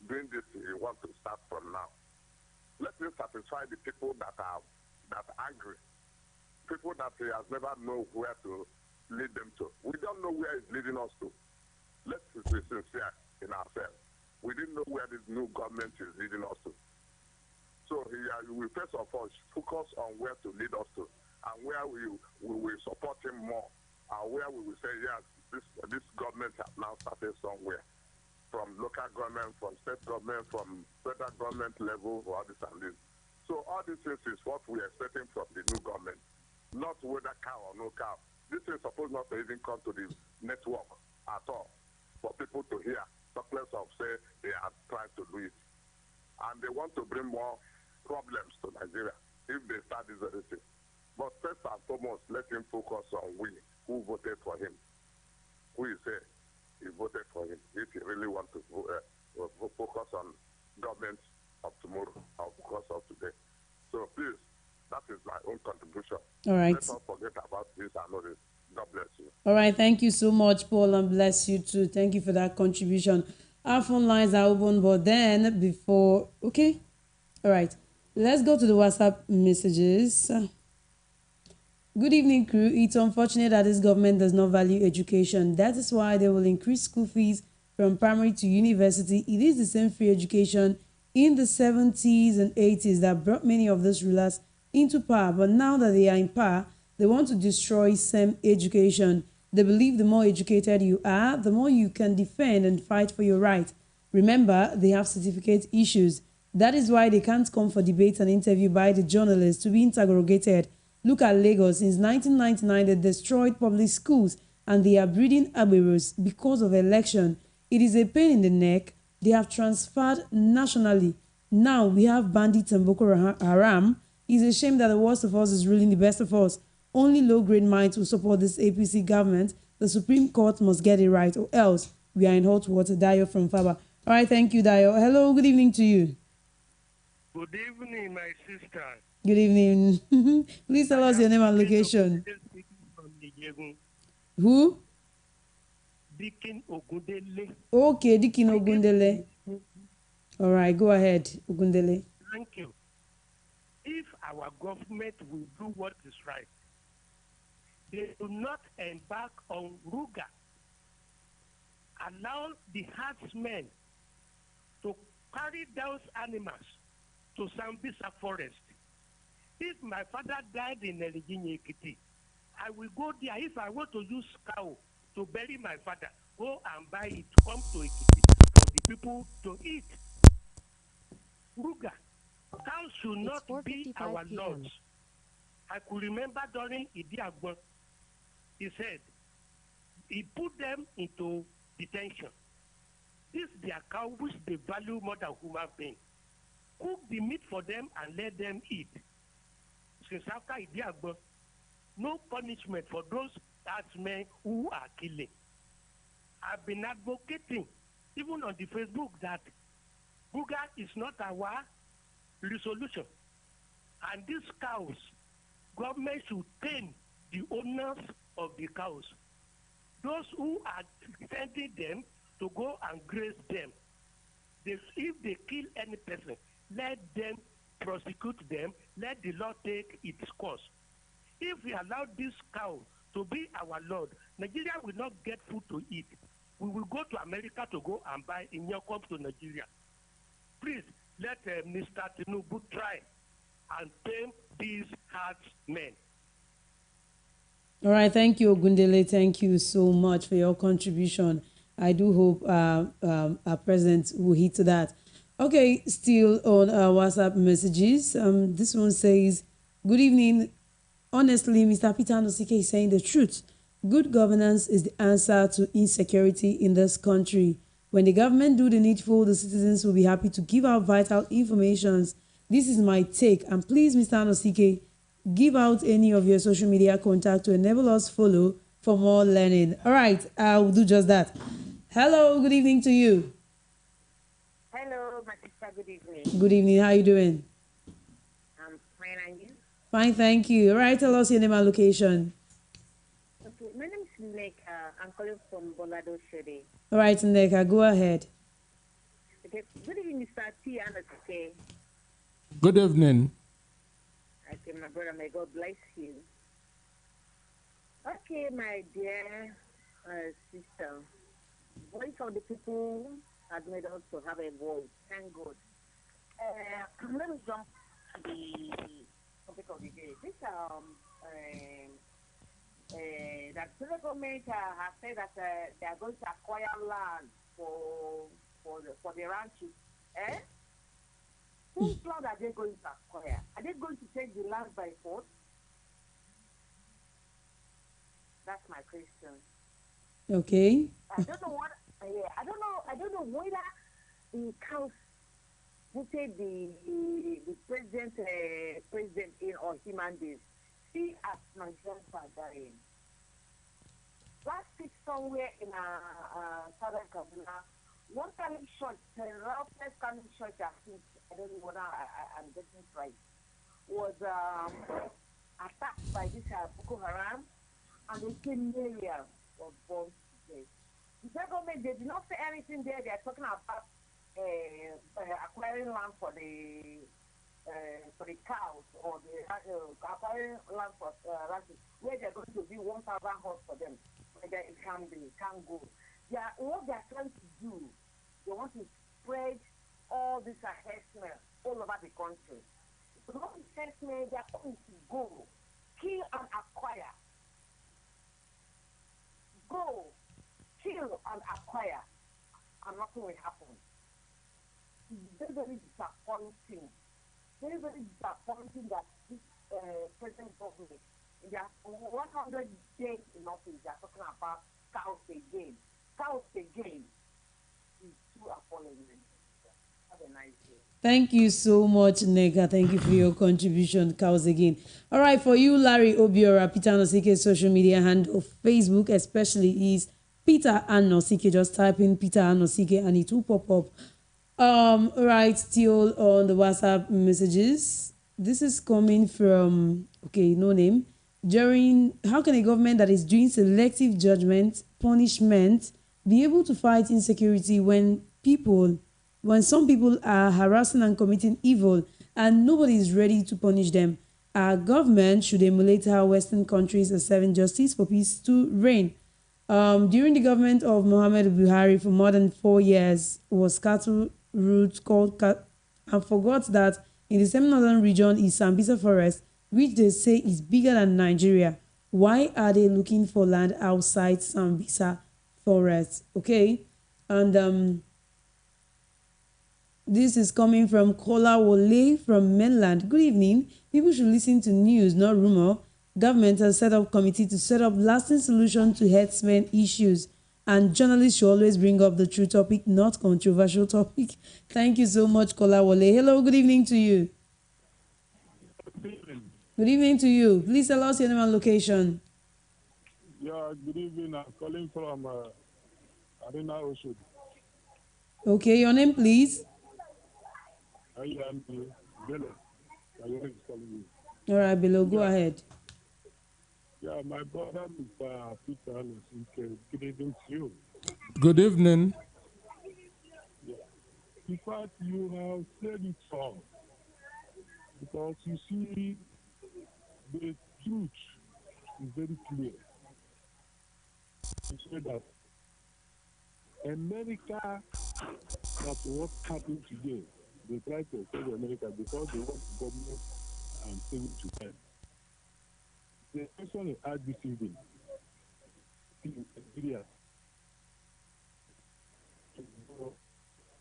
doing this. He wants to start from now. Let him satisfy the people that are angry, people that he has never known where to lead them to. We don't know where he's leading us to. Let's be sincere in ourselves. We didn't know where this new government is leading us to. So he will first of all focus on where to lead us to, and where we will support him more, and where we will say, yes, this government has now started somewhere, from local government, from state government, from federal government level, all this and this. So all these things is what we are expecting from the new government, not whether cow or no cow. This is supposed not to even come to the network at all for people to hear, talk less of say they are trying to do it. And they want to bring more problems to Nigeria if they start this other thing. But first and foremost, let him focus on we who voted for him. Who he say he voted for him. If he really wants to focus on government of tomorrow or focus of today. So please, that is my own contribution. All right. Let's not forget about this and all this. God bless you. All right. Thank you so much, Paul, and bless you too. Thank you for that contribution. Our phone lines are open, but then before, okay. All right. Let's go to the WhatsApp messages. Good evening, crew. It's unfortunate that this government does not value education. That is why they will increase school fees from primary to university. It is the same free education in the 70s and 80s that brought many of those rulers into power. But now that they are in power, they want to destroy same education. They believe the more educated you are, the more you can defend and fight for your right. Remember, they have certificate issues. That is why they can't come for debate and interview by the journalists to be interrogated. Look at Lagos. Since 1999, they destroyed public schools and they are breeding aberos because of election. It is a pain in the neck. They have transferred nationally. Now we have bandits and Boko Haram. It's a shame that the worst of us is ruling the best of us. Only low-grade minds will support this APC government. The Supreme Court must get it right, or else we are in hot water. Dayo from Faba. All right, thank you, Dayo. Hello, good evening to you. Good evening, my sister. Good evening. Please tell us your name and location. Who? Dikin Ogundele. Okay, Dikin Ogundele. All right, go ahead, Ogundele. Thank you. If our government will do what is right, they do not embark on Ruga. Allow the herdsmen to carry those animals to Sambisa forest. If my father died in Ekiti, I will go there. If I want to use cow to bury my father, go and buy it, come to Ekiti for the people to eat. Ruga, cows should not be our lords. I could remember during Idi Agbon, he said, he put them into detention. This their cow which they value more than human beings. Cook the meat for them and let them eat. Since after Idi Agbon, no punishment for those herdsmen who are killing. I've been advocating, even on the Facebook, that Ruga is not our resolution. And these cows, government should tame the owners of the cows. Those who are sending them to go and graze them, if they kill any person, let them prosecute them, let the law take its course. If we allow this cow to be our lord, Nigeria will not get food to eat. We will go to America to go and buy in your come to Nigeria. Please let Mr. Tinubu try and tame these herdsmen. All right, thank you, Ogundele. Thank you so much for your contribution. I do hope our president will hit that. Okay, still on our WhatsApp messages. This one says, "Good evening. Honestly, Mr. Peter Nosike is saying the truth. Good governance is the answer to insecurity in this country. When the government do the needful, the citizens will be happy to give out vital informations. This is my take. And please, Mr. Nosike, give out any of your social media contact to enable us follow for more learning." All right, I'll do just that. Hello, good evening to you. Hello, my sister. Good evening. Good evening. How you doing? I'm fine, and you? Fine, thank you. All right, tell us your name and location. Okay, my name is Nick. I'm calling from Bolado Shede. All right, Neka, go ahead. Okay, good evening, Mr. T. And okay, Good evening. my brother, may God bless you. Okay, my dear sister, voice of the people has made us to have a voice. Thank God. Let me jump to the topic of the day. This that federal government has said that they are going to acquire land for the ranches. Eh? Whose land are they going to acquire? Are they going to take the land by force? That's my question. Okay. I don't know what. I don't know. I don't know whether the council voted the president in or human beings. See, as Nigerians are dying. Last week somewhere in Southern Kaduna, one Catholic church, the roughest Catholic church, I don't know whether I'm getting it right, was attacked by this Boko Haram, and the same area was bombed today. The government, they did not say anything there. They are talking about acquiring land for the cows, or the acquiring land for ranches, where they're going to be 1,000 horse for them. Whether it can be, it can go. What they're trying to do, they want to spread all this harassment all over the country. But all the harassment, they're going to go, kill and acquire. Go, kill and acquire, and nothing will happen. It's very, very disappointing. Very, very disappointing that this present government, in their 100 days in office, they are talking about cows again. Cows again. It's too appalling. Have a nice day. Thank you so much, Neka. Thank you for your contribution, cows again. All right, for you, Larry Obiora, Peter Nosike's social media handle, Facebook especially, is Peter and Nosike. Just type in Peter and Nosike and it will pop up. All right, still on the WhatsApp messages. This is coming from, okay, no name. How can a government that is doing selective judgment, punishment, be able to fight insecurity when some people are harassing and committing evil and nobody is ready to punish them? Our government should emulate how Western countries are serving justice for peace to reign. During the government of Muhammad Buhari for more than 4 years was cattle route called and forgot that in the same northern region is Sambisa Forest, which they say is bigger than Nigeria. Why are they looking for land outside Sambisa Forest? Okay, and this is coming from Kola Wole from mainland. Good evening. People should listen to news, not rumor. Government has set up committee to set up lasting solution to herdsmen issues. And journalists should always bring up the true topic, not controversial topic. Thank you so much, Kola Wole. Hello, good evening to you. Good evening. Good evening to you. Please tell us your name and location. Yeah, good evening. I'm calling from Arena Oshud. Okay, your name, please. I am Bello. I am calling you. All right, below. Go ahead. Yeah, my brother, Mr. Peter, good evening to you. Good evening. Yeah. In fact, you have said it all. Because you see, the truth is very clear. You say that America, that's what happened today. They try to save America because they want government and save it to them. The question is add this evening in Nigeria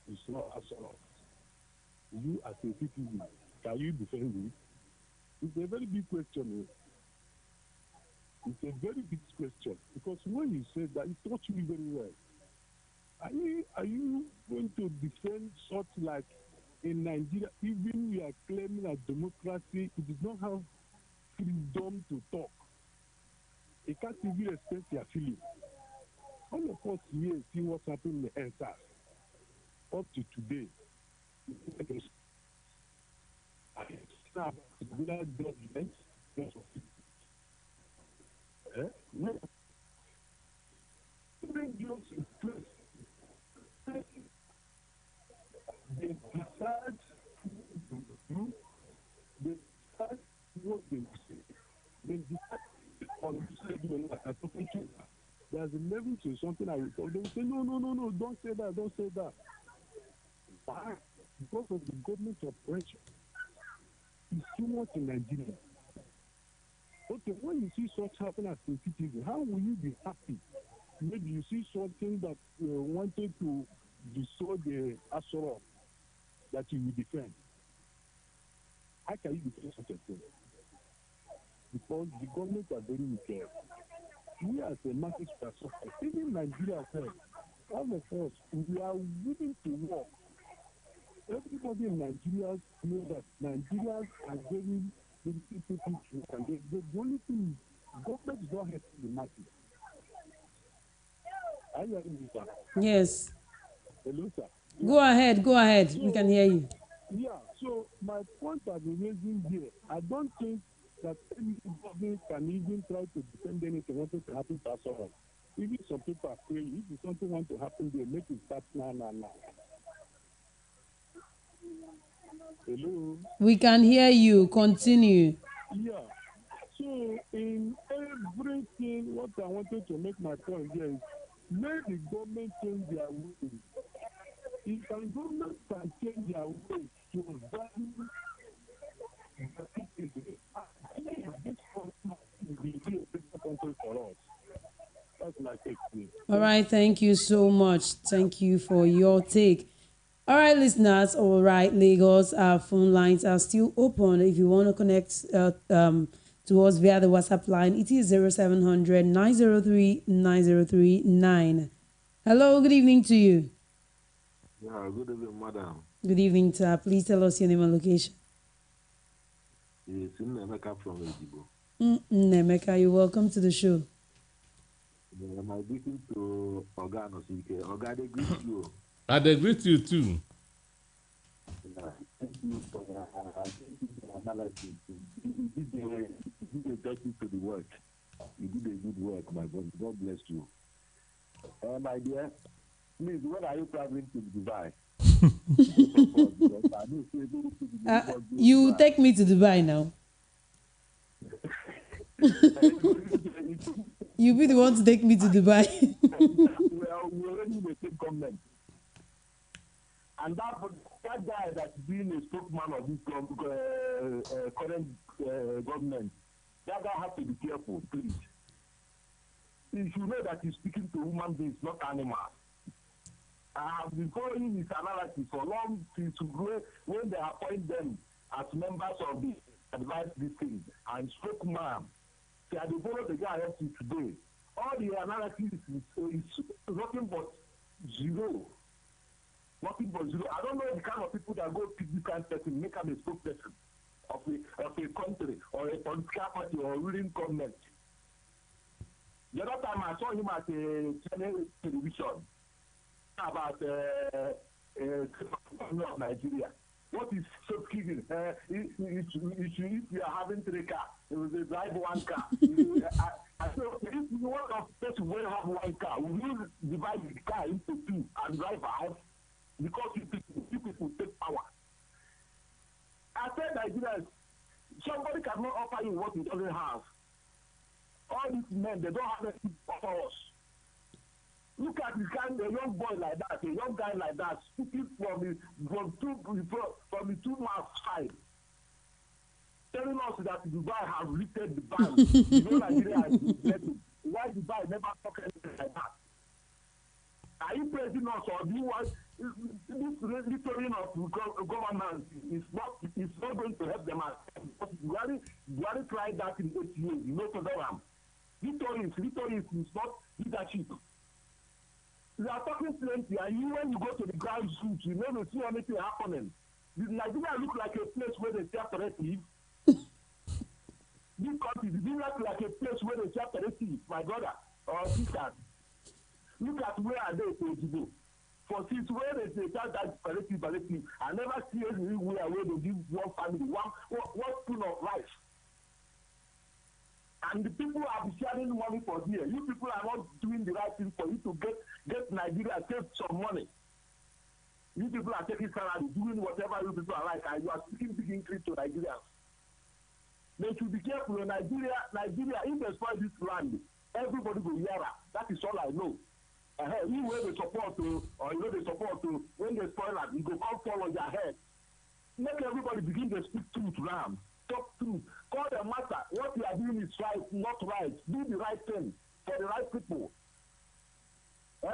is not as well. You as a citizen, can you defend it? It's a very big question. It's a very big question because when you said that, it touched me very well. Are you going to defend such like in Nigeria, even we are claiming a democracy, it does not have freedom to talk. It can't even express their feelings. All of us here see what's happening in the answers up to today. Judgment. No. They decide what they will say. They decide on there's a level to something I will tell. They will say, no, don't say that. Why? Because of the government oppression. It's too much in Nigeria. Okay, when you see such happen as a citizen, how will you be happy? Maybe you see something that wanted to destroy the Asura that you will defend. How can you defend such a thing? Because the government are very wicked. We as a market are suffering. Even Nigeria said, all of us, we are willing to work. Everybody in Nigeria know that Nigerians are very people to work. And the only thing is, government is not helping the market. Are you hearing me, sir? Yes. Hello, sir. Go ahead. We can hear you. Yeah, so my point I've been raising here, I don't think that any government can even try to defend anything wanted to happen to us all. Even some people are praying, if something wants to happen, they make it start now. Hello? We can hear you. Continue. Yeah. So in everything, what I wanted to make my point here is, let the government change their ways. If the government can change their ways to value the people, this will be a better country for us. That's my take. All right, thank you so much. Thank you for your take. All right, listeners. All right, Lagos, our phone lines are still open. If you want to connect to us via the WhatsApp line, it is 0700 903 9039. Hello, good evening to you. Yeah, good evening, madam. Good evening, sir. Please tell us your name and location. It's Nemeka from Ejibo. Nemeka, you're welcome to the show. My greeting to Oga Nosike. Oga, they greet you. They greet you too. Thank you for your analysis. You did justice to the work. You did a good work, my God. God bless you. My dear, please, when are you traveling to Dubai? You take me to Dubai now. You be the one to take me to Dubai. Well, we already in the same government. And that guy that's being a spokesman of this current government, that guy has to be careful, please. He should know that he's speaking to human beings, not animals. I have been following his analysis for long since when they appoint them as members of the advice this thing and spokesman. See, I follow the guy up to today. All the analysis is nothing but zero. Nothing but zero. I don't know the kind of people that go pick this kind of person, make them a spokesperson of a country or a political party or a ruling government. The other time I saw him at a channel television about of Nigeria. What is so killing? If you are having 3 cars, you drive 1 car. I said, if you want a person will have 1 car, will you divide the car into 2 and drive out? Because you people take power. I said Nigerians, somebody cannot offer you what he doesn't have. All these men, they don't have anything to offer us. Look at this kind of young boy like that, a young guy like that, speaking from the 2 months side, telling us that Dubai has lifted the ban. You know Nigeria has lifted. Why Dubai never talk anything like that? Are you praising us or do you want this returning of governance is not going to help them out. Buhari tried that in 8 years. You know, to them. Rhetoric is not leadership. We are talking plenty, and you, when you go to the grassroots, you never see anything happening. Nigeria look like a place where they sell operative. This country did not look like a place where they sell operative, my brother or sister. Look at where are they to go. For since where they sell that operative, I never see anywhere where they give one family one spoon of rice. And the people are sharing money for here. You people are not doing the right thing for you to get Nigeria, save some money. You people are taking salary, doing whatever you people are like, and you are speaking big increase to Nigerians. They should be careful. In Nigeria, if they spoil this land, everybody will hear that. That is all I know. You where they support to, or you know they support to, when they spoil that, you go come fall on their head. Make everybody begin to speak truth now. Talk truth. Call the matter. What you are doing is right, not right. Do the right thing for the right people.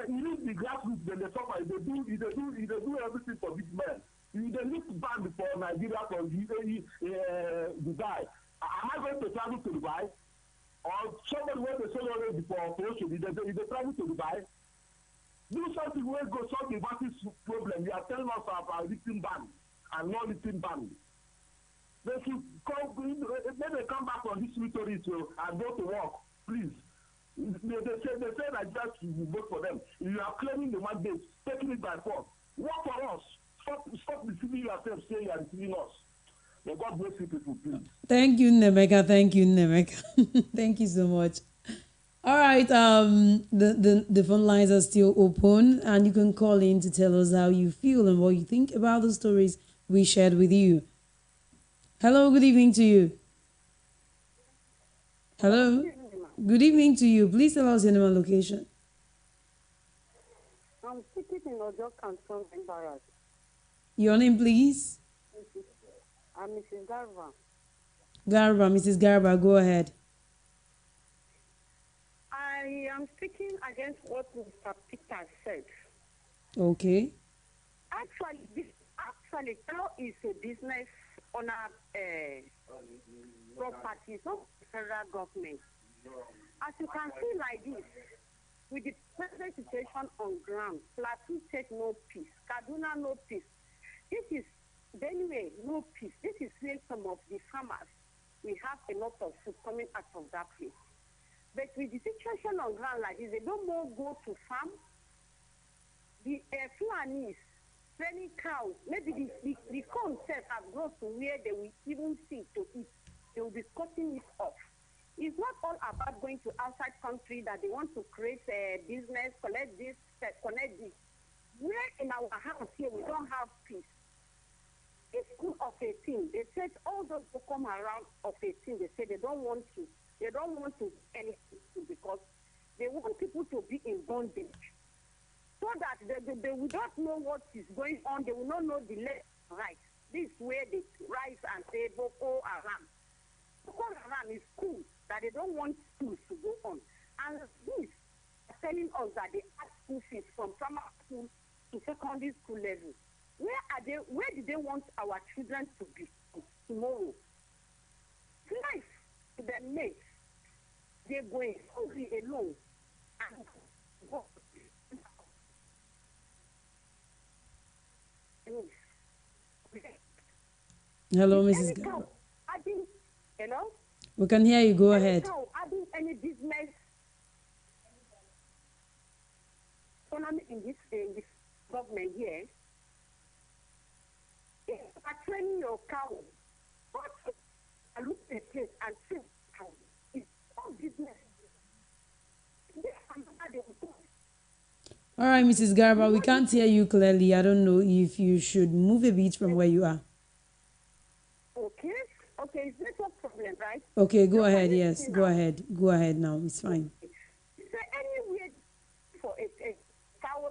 You need the grassroots, then they suffer. They do everything for big men. They need to ban for Nigeria from Dubai. Am I going to travel to Dubai? Or somebody went to say already before operation, if they travel to Dubai, do something where go solve the massive problem. You are telling us about lithium ban and non-lithium ban. They should come back on this rhetoric and go to work, please. They say that just you vote for them. If you are claiming the mandate, taking it by force. Work for us. Stop deceiving yourself, saying you are deceiving us. May God bless you people, please. Thank you, Nemeka. Thank you, Nemeka. Thank you so much. All right. The phone lines are still open, and you can call in to tell us how you feel and what you think about the stories we shared with you. Hello, good evening to you. Hello, good evening to you. Please tell us your name and location. I'm sitting in Ojo Canton, Embarrassed. Your name, please. I'm Mrs. Garba. Garba, Mrs. Garba, go ahead. I am speaking against what Mr. Peter said. Okay. Actually, now is a business owner property, not federal government. As you can see like this, with the present situation on ground, Plateau State no peace, Kaduna no peace. This is Benue no peace. This is where some of the farmers, we have a lot of food coming out of that place. But with the situation on ground like this, they don't more go to farm. The Fulanis training cows, maybe the concept have grown to where they will even see to eat. They will be cutting it off. It's not all about going to outside country that they want to create a business, collect this, connect this. Where in our house here, we don't have peace. It's school of 18. They said all those who come around of 18, they say they don't want to anything because they want people to be in bondage. So that they will not know what is going on. They will not know the left and right. This is where they rise and say Boko Haram. Boko Haram is school that they don't want schools to go on. And this is telling us that they ask school fees from primary school to secondary school level. Where do they want our children to be tomorrow? Life to their mates. They're going hungry alone. And Hello, Mrs. Garba. Hello? We can hear you. Go ahead. Adding any business economy in this government here, if you are training your cow, I look at the place and see how it's all business. All right, Mrs. Garba, we can't hear you clearly. I don't know if you should move a bit from where you are. Okay, it's not a problem, right? Okay, go ahead. Yes, go ahead. Go ahead now. It's fine. Is there any way for a cow?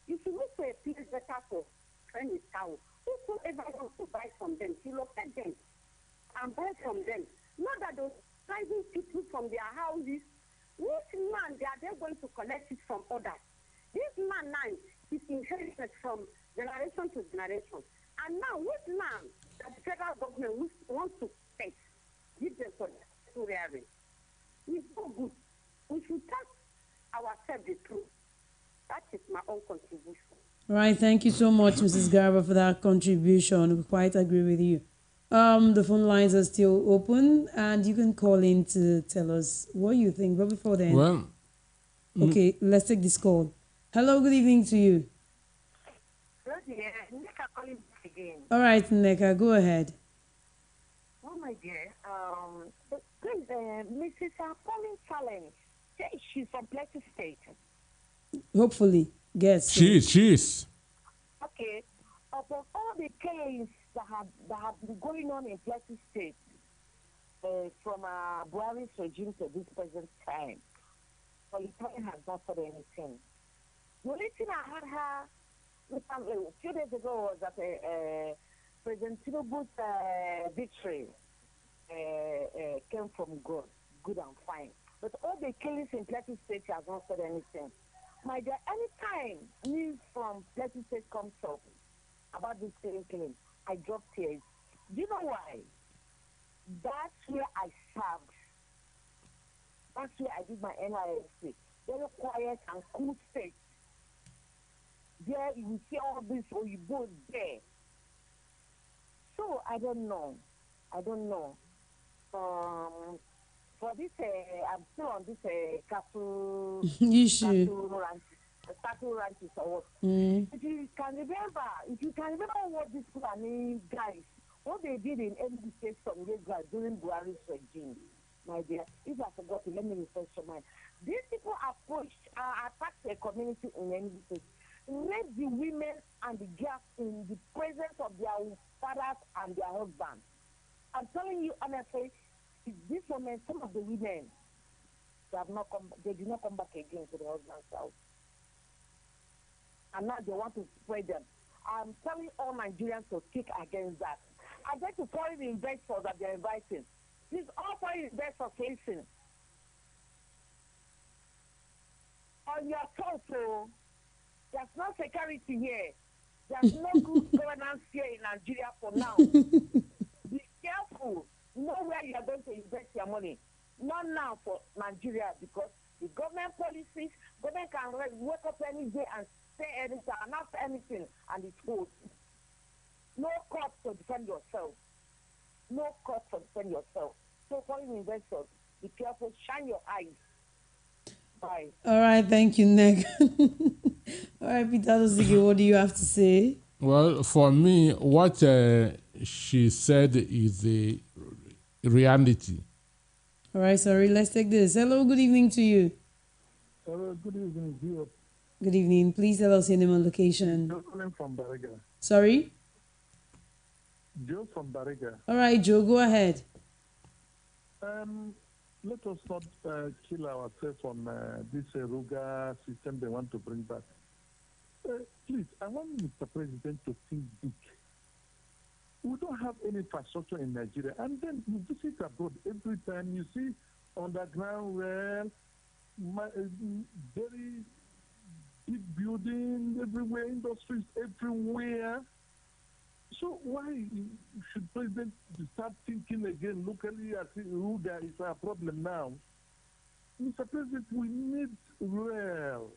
You should look for a place better for training cow. Whosoever wants to buy from them, you locate them and buy from them. Not that those driving people from their houses, which man they are going to collect it from others? This man now is inherited from generation to generation. And now, which land that the federal government wants to take, give them for territorial, it's so good. We should tell ourselves the truth. That is my own contribution. All right, thank you so much, Mrs. Garba, for that contribution. We quite agree with you. The phone lines are still open, and you can call in to tell us what you think. But before then, Well, okay, let's take this call. Hello, good evening to you. Hello, dear. Nneka calling again. All right, Nneka, go ahead. Oh, my dear. Please, Mrs. Pauline Challenge, she's from Plateau State. Hopefully, guess. she is. Okay. Upon all the killings that have been going on in Plateau State from Buhari's regime to this present time, Pauline has not said anything. The only thing I had her a few days ago was that President Tinubu's victory came from God, good and fine. But all the killings in Plateau State has not said anything. My dear, anytime news from Plateau State comes up about this killing, I drop tears. Do you know why? That's where I served. That's where I did my NISC. Very quiet and cool state. There you will see all this Oyibo there. So I don't know. For this, I'm still on this cattle ranches or what. If you can remember what these Fulani guys, what they did in Enugu State some years ago during Buhari's regime, my dear, if I forgot to let me refresh your mind. These people attacked a community in Enugu State, raped the women and the girls in the presence of their fathers and their husbands. I'm telling you honestly, at this moment, some of the women they did not come back again to the husband's house. And now they want to spread them. I'm telling all Nigerians to kick against that. I get to foreign investors that they're inviting. Please, all foreign investors, listen. On your toes, so there's no security here. There's no good governance here in Nigeria for now. Be careful. Know where you are going to invest your money. Not now for Nigeria, because the government policies, government can wake up any day and say anything, announce anything, and it's good. No court to defend yourself. No court to defend yourself. So, foreign investors, be careful, shine your eyes. Bye. All right, thank you, Nick. All right, Peter Dosigi, what do you have to say? Well, for me, what she said is the reality. All right, sorry, let's take this. Hello, good evening to you. Hello, good evening, Joe. Good evening. Please tell us your name and location. Joe calling from Bariga. Sorry? Joe from Bariga. All right, Joe, go ahead. Let us not kill ourselves on this Ruga system they want to bring back. Please, I want Mr. President to think big. We don't have any infrastructure in Nigeria. And then you visit abroad every time you see underground rail, very big buildings everywhere, industries everywhere. So why should President start thinking again locally as who there is a problem now? Mr. President, we need rail.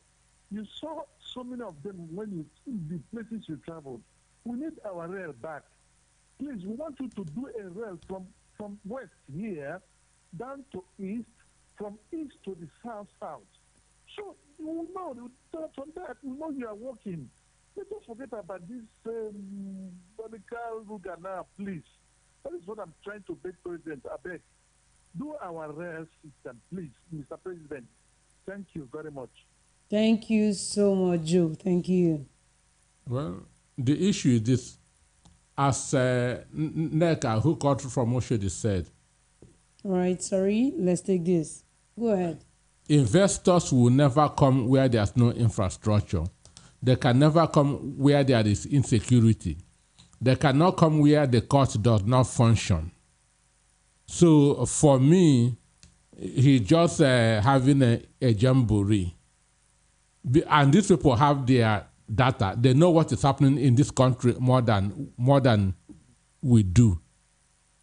You saw so many of them when you see the places you traveled. We need our rail back. Please, we want you to do a rail from west here down to east, from east to the south. So you will know, from that, we know you are working. Don't forget about this medical Ruga now, please. That is what I'm trying to beg President. I beg. Do our rail system, please, Mr. President. Thank you very much. Thank you so much, Joe. Thank you. Well, the issue is this. As Neka, who got from Oshodi, said. All right, sorry. Let's take this. Go ahead. Investors will never come where there's no infrastructure. They can never come where there is insecurity. They cannot come where the court does not function. So for me, he just having a jamboree. And these people have their data. They know what is happening in this country more than we do.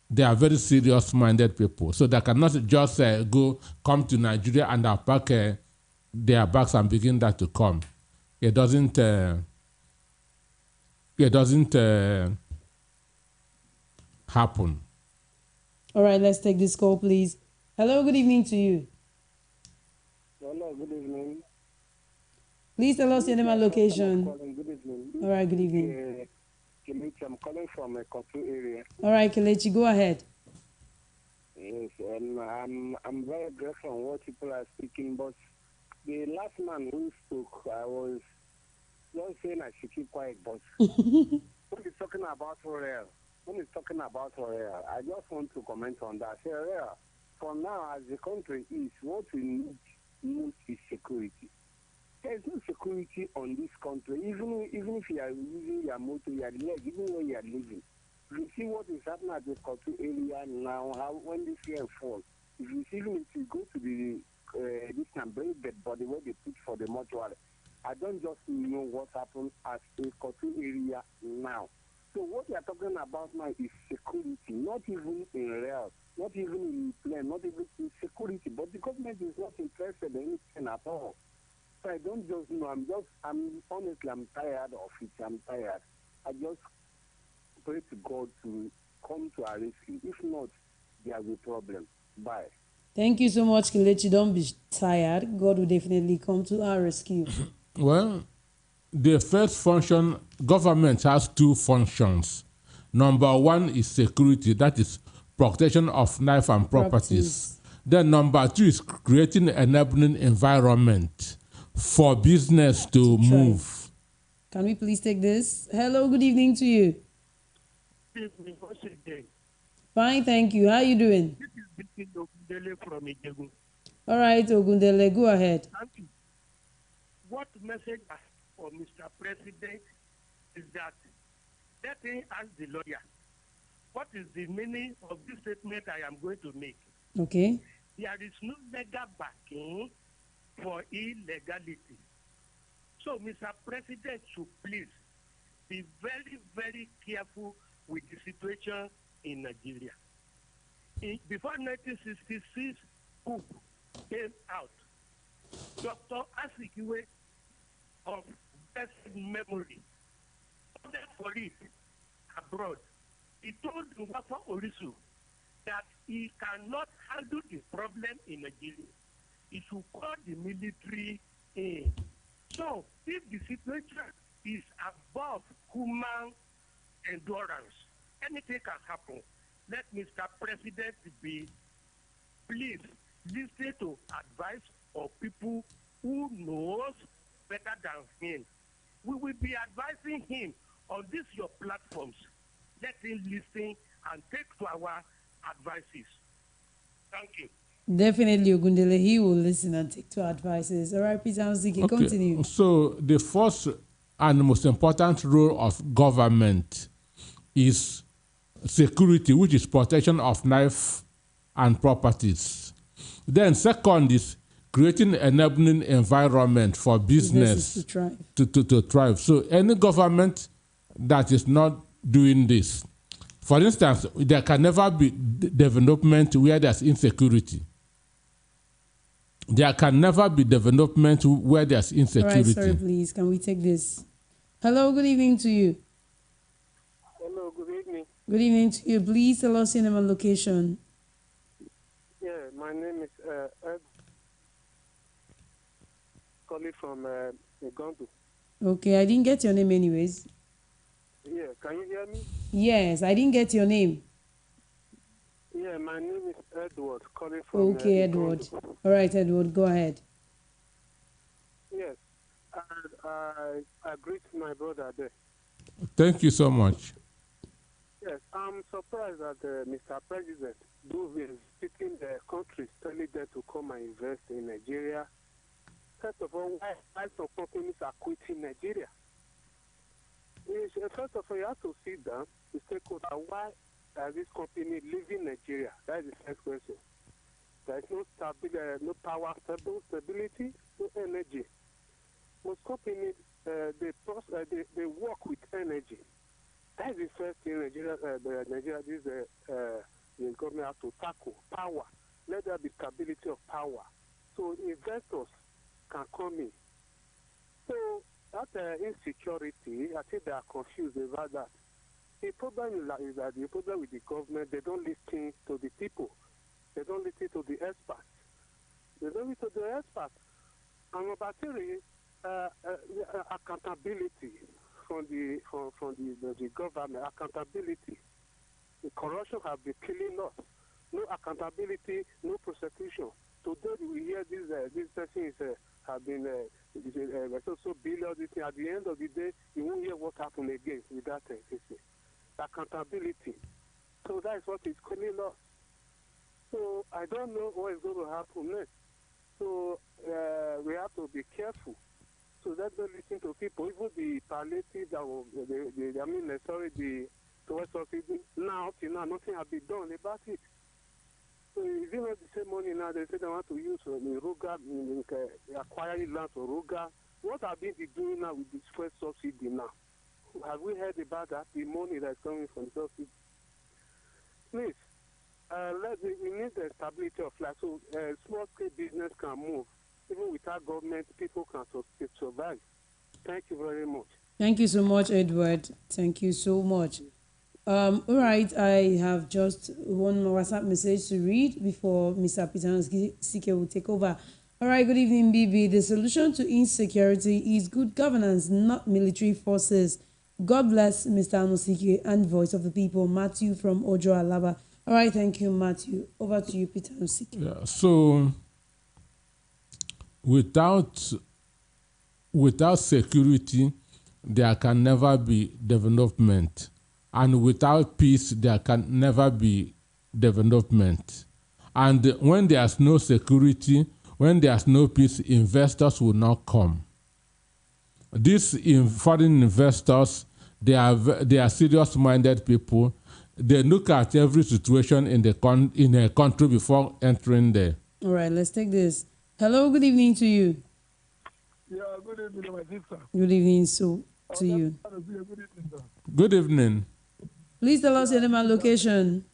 They are very serious-minded people, so they cannot just come to Nigeria and pack their bags and begin that to come. It doesn't. Happen. All right, let's take this call, please. Hello, good evening to you. Hello, good evening. Please tell us your name and location. Good evening. All right, good evening. Kelechi, I'm calling from a Kotu area. All right, Kelechi, go ahead. Yes, and I'm very grateful on what people are speaking, but the last man who spoke, I was just saying I should keep quiet, but when he's talking about Royal, I just want to comment on that. Say, Royal, for now, as the country is, what we need most is security. There is no security on this country. Even if you are using your motor, your leg, even when you are living. You see what is happening at the Kotu area now, how when this year falls. If you go to the this can bring the body where they put for the mortuary. I don't just know what happened at the Kotu area now. So what we are talking about now is security, not even in real, not even in plan, not even in security. But the government is not interested in anything at all. So I don't just know. I'm honestly, I'm tired of it. I'm tired. I just pray to God to come to our rescue. If not, there will be a problem. Bye. Thank you so much, Kelechi. Don't be tired. God will definitely come to our rescue. Well, the first function, government has two functions. Number one is security, that is protection of life and properties. Then number two is creating an enabling environment for business to move. Can we please take this? Hello, good evening to you. Good evening, what's your day? Fine, thank you. How are you doing? This is Bikin Ogundele from Ijeoma. All right, Ogundele, go ahead. Thank you. What message for Mr. President is that let him ask the lawyer, what is the meaning of this statement I am going to make? Okay. There is no legal backing for illegality. So, Mr. President should please be very, very careful with the situation in Nigeria. Before 1966 coup came out, Dr. Asikiwe of best memory ordered for it abroad. He told Nwafa Orisu that he cannot handle the problem in Nigeria. He should call the military in. So, if the situation is above human endurance, anything can happen. Let Mr. President be, please, listen to advice of people who knows better than him. We will be advising him on these your platforms. Let him listen and take to our advices. Thank you. Definitely, Ogundele, he will listen and take to advices. All right, Peter Nziki, continue. So the first and most important role of government is security, which is protection of life and properties. Then second is creating an enabling environment for business to thrive. So any government that is not doing this, for instance, there can never be development where there's insecurity. There can never be development where there's insecurity. All right, sorry, please. Can we take this? Hello, good evening to you. Hello, good evening. Good evening to you. Please tell us your name and location. Yeah, my name is Ed. Calling from Ugandu. Okay, I didn't get your name anyways. Yeah, can you hear me? Yes, I didn't get your name. Yeah, my name is Edward, calling from Okay, Edward. All right, Edward, go ahead. Yes, I greet my brother there. Thank you so much. Yes, I'm surprised that Mr. President, though he is speaking the country, telling them to come and invest in Nigeria. First of all, why some companies are quitting Nigeria? First of all, you have to sit down to take out why are this company leaving Nigeria? That is the first question. There is no stability, no power, stability, no energy. most companies they work with energy. That is the first thing Nigeria the government has to tackle. Power. Let there be stability of power. So investors can come in. So that insecurity, I think they are confused about that. The problem is that the problem with the government, they don't listen to the people. They don't listen to the experts. They don't listen to the experts. And number three, accountability from the government. Accountability. The corruption has been killing us. No accountability, no prosecution. Today we hear this person have been so billion. This thing. At the end of the day, you won't hear what happened again with that thing. Accountability. So that is what is killing us. So I don't know what is going to happen next. So we have to be careful. So let's not listen to people. Even the palliative the towards subsidy now till now nothing has been done about it. So if you have the same money now, they say they want to use Ruga acquiring land for Ruga. What have they been doing now with this first subsidy now? Have we heard about that? The money that's coming from subsidy. Please, we need the stability of life so small scale business can move. Even without government, people can survive. Thank you very much. Thank you so much, Edward. Thank you so much. All right, I have just one more WhatsApp message to read before Mr. Peter Sike will take over. All right, good evening, BB. The solution to insecurity is good governance, not military forces. God bless Mr. Anosike and Voice of the People. Matthew from Ojo Alaba. All right, thank you, Matthew. Over to you, Peter Anosike. Yeah, so without security, there can never be development. And without peace, there can never be development. And when there's no security, when there's no peace, investors will not come. These foreign investors, they are serious-minded people. They look at every situation in a country before entering there. All right, let's take this. Hello, good evening to you. Yeah, good evening, my sister. Good evening to you. Good evening. Please tell us your name and location.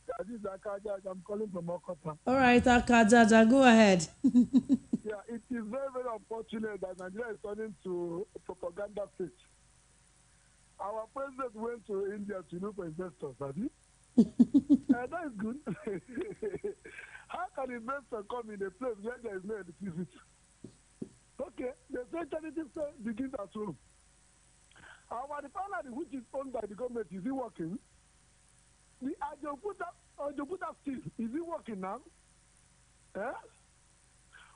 Yeah, this is Akaja. I'm calling from Okota. All right, Akaja, go ahead. Yeah, it is very, very unfortunate that Nigeria is turning to a propaganda state. Our president went to India to look for investors, have you? That is good. How can investors come in a place where there is no electricity? Okay, the security begins at home. Our refinery, which is owned by the government, is it working? The Ajokuta steel, is it working now? Eh?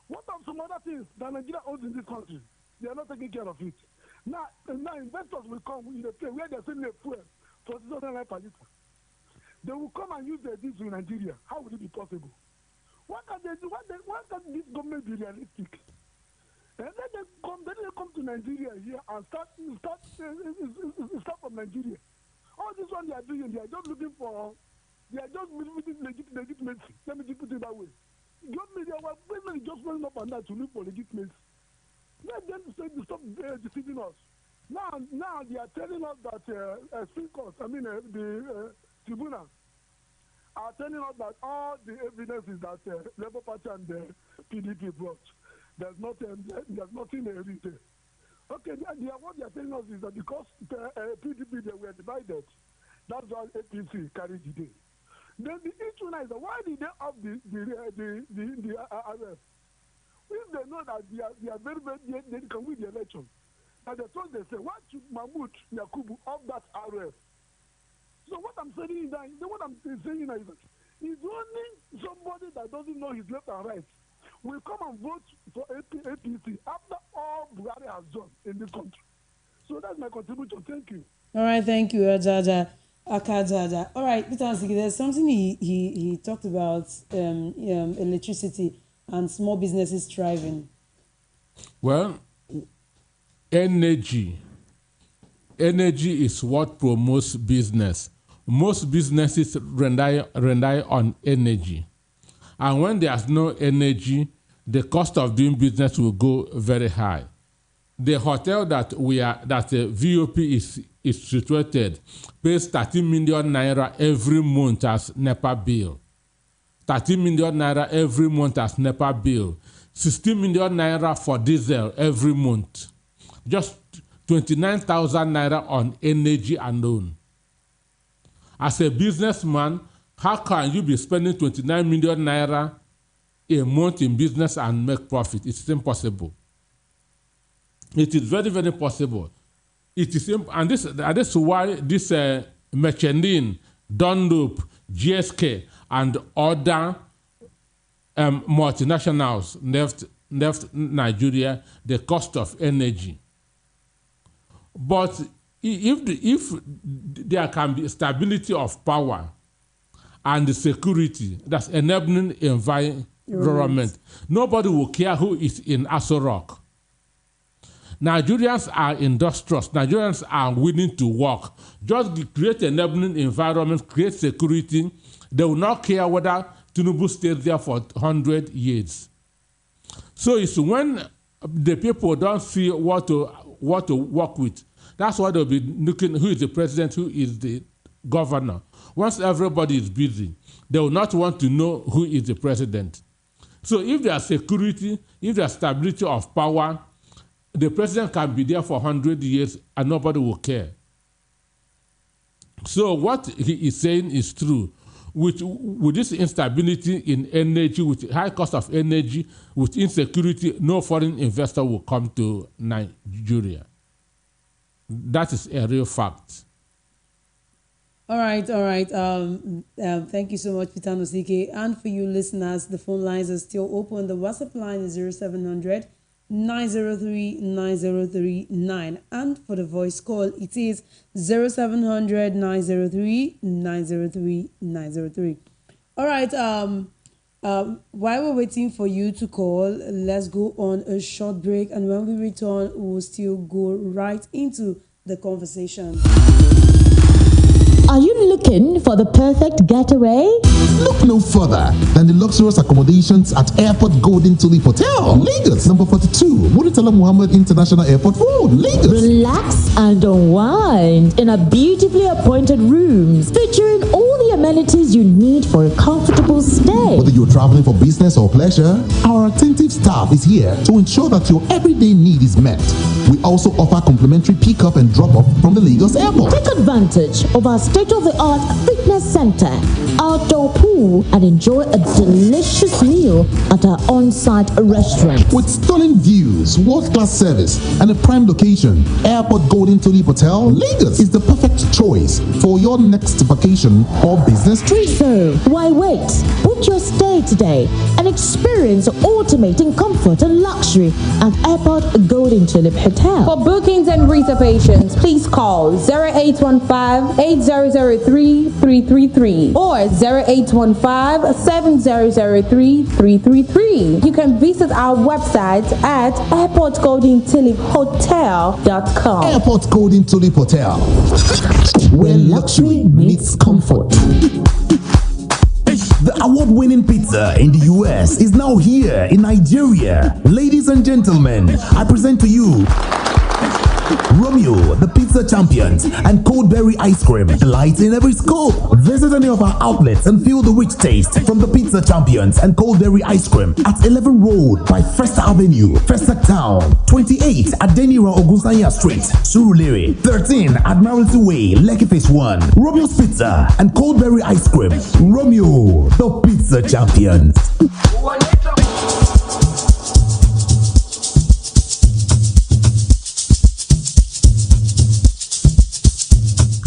What of some other things that Nigeria owns in this country? They are not taking care of it. Now investors will come in a place where they're selling a fuel for 600 naira per liter. They will come and use their diesel in Nigeria. How would it be possible? What can they do? Why can't this government be realistic? And then they come to Nigeria here and start from Nigeria. All this one they are doing, they are just legitimacy. Let me just put it that way. Our president is just running up and down to look for legitimacy. Let them stop deceiving us. Now they are telling us that the tribunal are telling us that all the evidence is that Labour Party and the PDP brought. There's nothing there. Okay, what they are telling us is that because PDP they were divided, that's why APC carried the day. Then the issue now is that why did they have the arrest? If they know that they are very, they can win the election. And they say, why should Mahmoud Yakubu have that arrest? So what I'm saying is that it's only somebody that doesn't know his left and right will come and vote for APC after all Buhari has done in this country. So that's my contribution. Thank you. All right, thank you, Akajaja. All right, Peter Anosike, there's something he talked about electricity and small businesses thriving. Well, energy is what promotes business. Most businesses rely on energy. And when there's no energy, the cost of doing business will go very high. the hotel that VOP is situated pays 13 million naira every month as NEPA bill. 13 million naira every month as NEPA bill. 16 million naira for diesel every month. Just 29,000 naira on energy alone. As a businessman, how can you be spending 29 million naira a month in business and make profit? It's impossible. It is very, very possible. It is, and this is why this Michelin, Dunlop, GSK, and other multinationals left Nigeria the cost of energy. But if there can be stability of power and security, that's enabling environment, nobody will care who is in Aso Rock. Nigerians are industrious. Nigerians are willing to work. Just create an enabling environment, create security. They will not care whether Tinubu stays there for 100 years. So it's when the people don't see what to work with. That's why they'll be looking who is the president, who is the governor. Once everybody is busy, they will not want to know who is the president. So if there's security, if there's stability of power, the president can be there for 100 years and nobody will care. So what he is saying is true. With this instability in energy, with high cost of energy, with insecurity, no foreign investor will come to Nigeria. That is a real fact. All right. Thank you so much, Peter Nosike. And for you listeners, the phone lines are still open. The WhatsApp line is 0700 903 9039. And for the voice call, it is 0700 903 903 903. All right. While we're waiting for you to call, let's go on a short break. And when we return, we'll still go right into the conversation. Are you looking for the perfect getaway? Look no further than the luxurious accommodations at Airport Golden Tulip Hotel, Lagos, number 42, Muritala Muhammad International Airport Road, Lagos. Relax and unwind in a beautifully appointed rooms featuring all the amenities you need for a comfortable stay. Whether you're traveling for business or pleasure, our attentive staff is here to ensure that your everyday need is met. We also offer complimentary pickup and drop-off from the Lagos Airport. Take advantage of our state-of-the-art fitness center, outdoor pool, and enjoy a delicious meal at our on-site restaurant. With stunning views, world-class service, and a prime location, Airport Golden Tulip Hotel, Lagos is the perfect choice for your next vacation or business trip. So, why wait? Book your stay today and experience ultimate in comfort and luxury at Airport Golden Tulip Hotel. For bookings and reservations, please call 0815-8003-333 or 0815-7003-333. You can visit our website at airportgoldentuliphotel.com. Airport Golden Tulip Hotel, where luxury meets comfort. The award-winning pizza in the US is now here in Nigeria. Ladies and gentlemen, I present to you Romeo, the pizza champions, and cold berry ice cream. Delight in every scoop. Visit any of our outlets and feel the rich taste from the pizza champions and cold berry ice cream at 11 Road by First Avenue, Festac Town, 28 Adenira Ogunsanya Street, Surulere, 13 Admiralty Way, Lekki Phase 1. Romeo's Pizza and cold berry ice cream. Romeo, the pizza champions.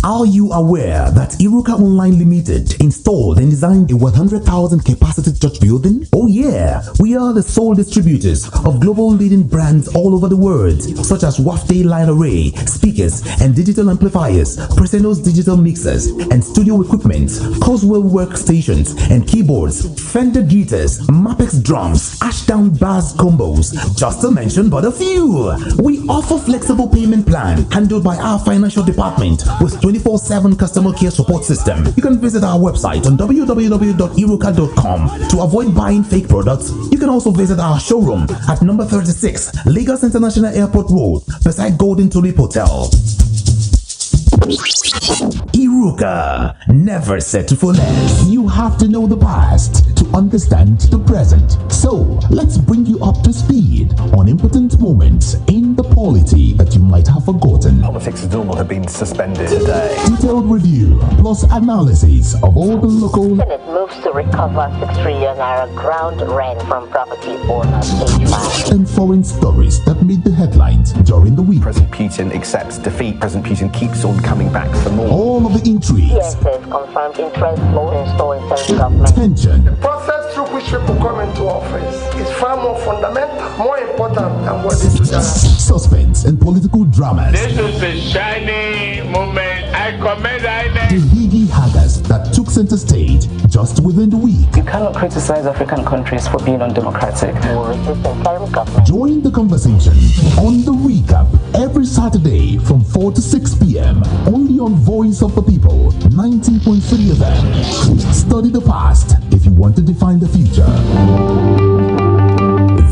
Are you aware that Iruka Online Limited installed and designed a 100,000 capacity church building? Oh yeah, we are the sole distributors of global leading brands all over the world, such as Wafday Line Array, speakers and digital amplifiers, Preseno's digital mixers and studio equipment, Coswell workstations and keyboards, Fender guitars, Mapex drums, Ashdown bass combos, just to mention but a few. We offer flexible payment plan handled by our financial department with 24 24/7 customer care support system. You can visit our website on www.iruka.com to avoid buying fake products. You can also visit our showroom at number 36 Lagos International Airport Road beside Golden Tulip Hotel. Iruka, never settle for less. You have to know the past to understand the present. So let's bring you up to speed on important moments in the polity that you might have forgotten. Politics as normal have been suspended today. Detailed review plus analysis of all the local. Senate moves to recover 6 trillion naira ground rent from property owners statewide. And foreign stories that made the headlines during the week. President Putin accepts defeat. President Putin keeps on coming back for more. All of the intrigues. CSS confirmed interest flow in store in central government. Tension. The process through which people come into office is far more fundamental, more important than what they do now. Suspense and political dramas. This is a shining moment. I commend the Higgy Haggers that took center stage just within the week. You cannot criticize African countries for being undemocratic. Join the conversation on The Recap every Saturday from 4 to 6 p.m. only on Voice of the People, 19.3 FM. Study the past if you want to define the future.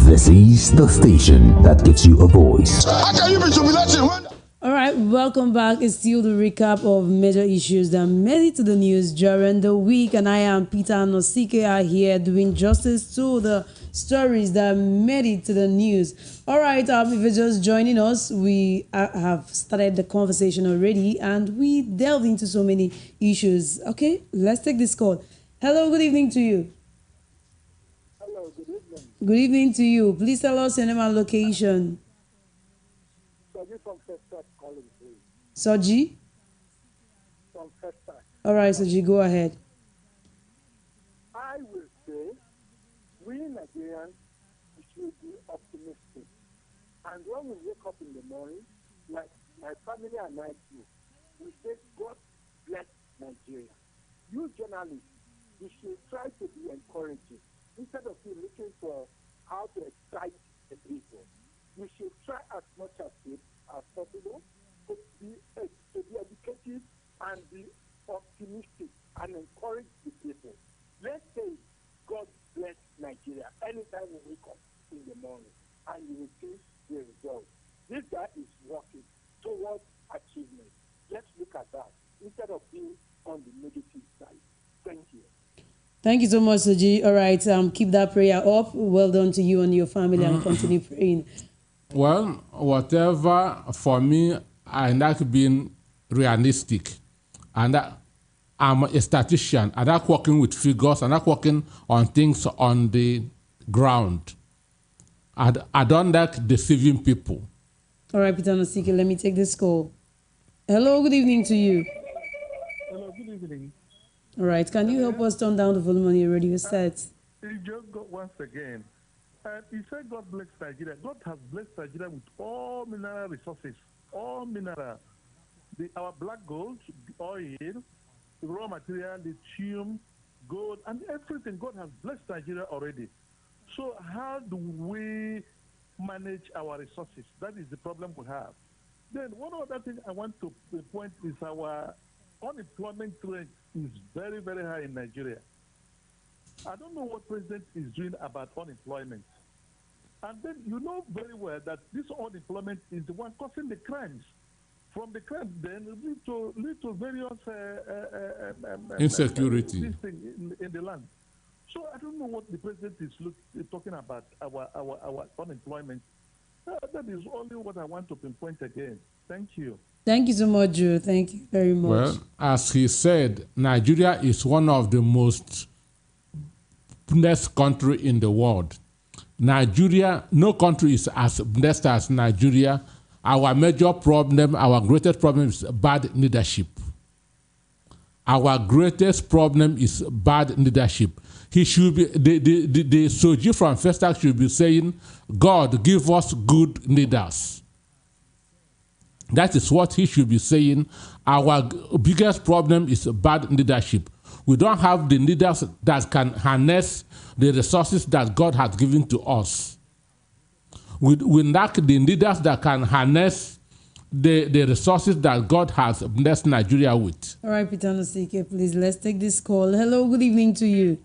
This is the station that gives you a voice. How can you be jubilating when... All right, welcome back. It's still the recap of major issues that made it to the news during the week. And I am Peter Nosike are here doing justice to the stories that made it to the news. All right, if you're just joining us, we have started the conversation already and we delved into so many issues. Okay, let's take this call. Hello, good evening to you. Hello, good evening. Good evening to you. Please tell us your name and location. Soji from Festac calling, please. Soji? From Festac. All right, Soji, go ahead. I will say we Nigerians should be optimistic. And when we wake up in the morning, like my family and I do, we say, God bless Nigeria. You journalists, you should try to be encouraging. Instead of you looking for how to excite the people, you should try as much as possible to be educative and be optimistic and encourage the people. Let's say, God bless Nigeria anytime we wake up in the morning, and you will see the result. This guy is working towards achievement. Let's look at that instead of being on the negative side. Thank you. Thank you so much, Soji. All right, keep that prayer up. Well done to you and your family, and continue praying. Well, whatever, for me, I like being realistic. And I'm a statistician. I like working with figures. I like working on things on the ground. I don't like deceiving people. All right, Peter Nosike, let me take this call. Hello, good evening to you. Hello, good evening. All right, can you help us turn down the volume on your radio set? He just got once again. And he said, God bless Nigeria. God has blessed Nigeria with all mineral resources, all mineral. Our black gold, the oil, the raw material, lithium, gold, and everything. God has blessed Nigeria already. So how do we manage our resources? That is the problem we have. Then one other thing I want to point is our unemployment rate is very, very high in Nigeria. I don't know what president is doing about unemployment. And then you know very well that this unemployment is the one causing the crimes. From the crimes, then lead to various insecurity in the land. So I don't know what the president is talking about our unemployment. That is only what I want to pinpoint again. Thank you. Thank you so much, Joe. Thank you very much. Well, as he said, Nigeria is one of the most blessed country in the world. Nigeria, no country is as blessed as Nigeria. Our major problem, our greatest problem is bad leadership. Our greatest problem is bad leadership. He should be, the Soji from Festac should be saying, God, give us good leaders. That is what he should be saying. Our biggest problem is bad leadership. We don't have the leaders that can harness the resources that God has given to us. We lack the leaders that can harness the resources that God has blessed Nigeria with. All right, Peter Nosike, please, let's take this call. Hello, good evening to you.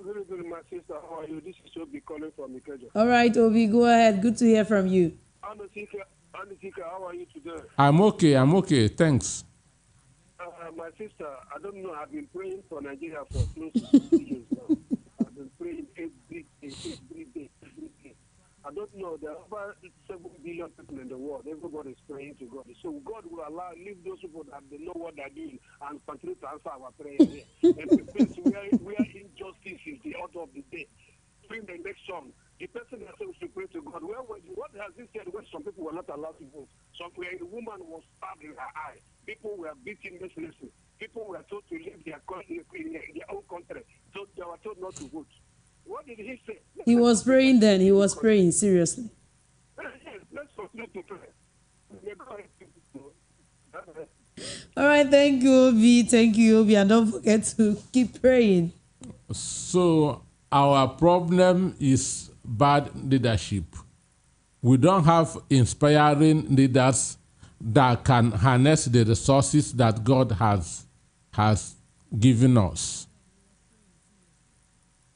Very good, my sister. How are you? This is Obi calling from Ikeja. All right, Obi, go ahead. Good to hear from you. Anisika, how are you today? I'm okay, thanks. My sister, I don't know, I've been praying for Nigeria for close to 2 years now. I've been praying every day. I don't know, there are over 7 billion people in the world. Everybody is praying to God. So God will leave those people that they know what they're doing and continue to answer our prayer here. And the place where injustice is the order of the day. Bring the next song. The person that said we should pray to God. What has he said when some people were not allowed to vote? A woman was stabbed in her eye. People were beaten mercilessly. People were told to leave their own country. So they were told not to vote. What did he say? He was praying then. He was praying, seriously. Let's continue to pray. All right, thank you, Obi. Thank you, Obi. And don't forget to keep praying. So our problem is bad leadership. We don't have inspiring leaders that can harness the resources that God has given us.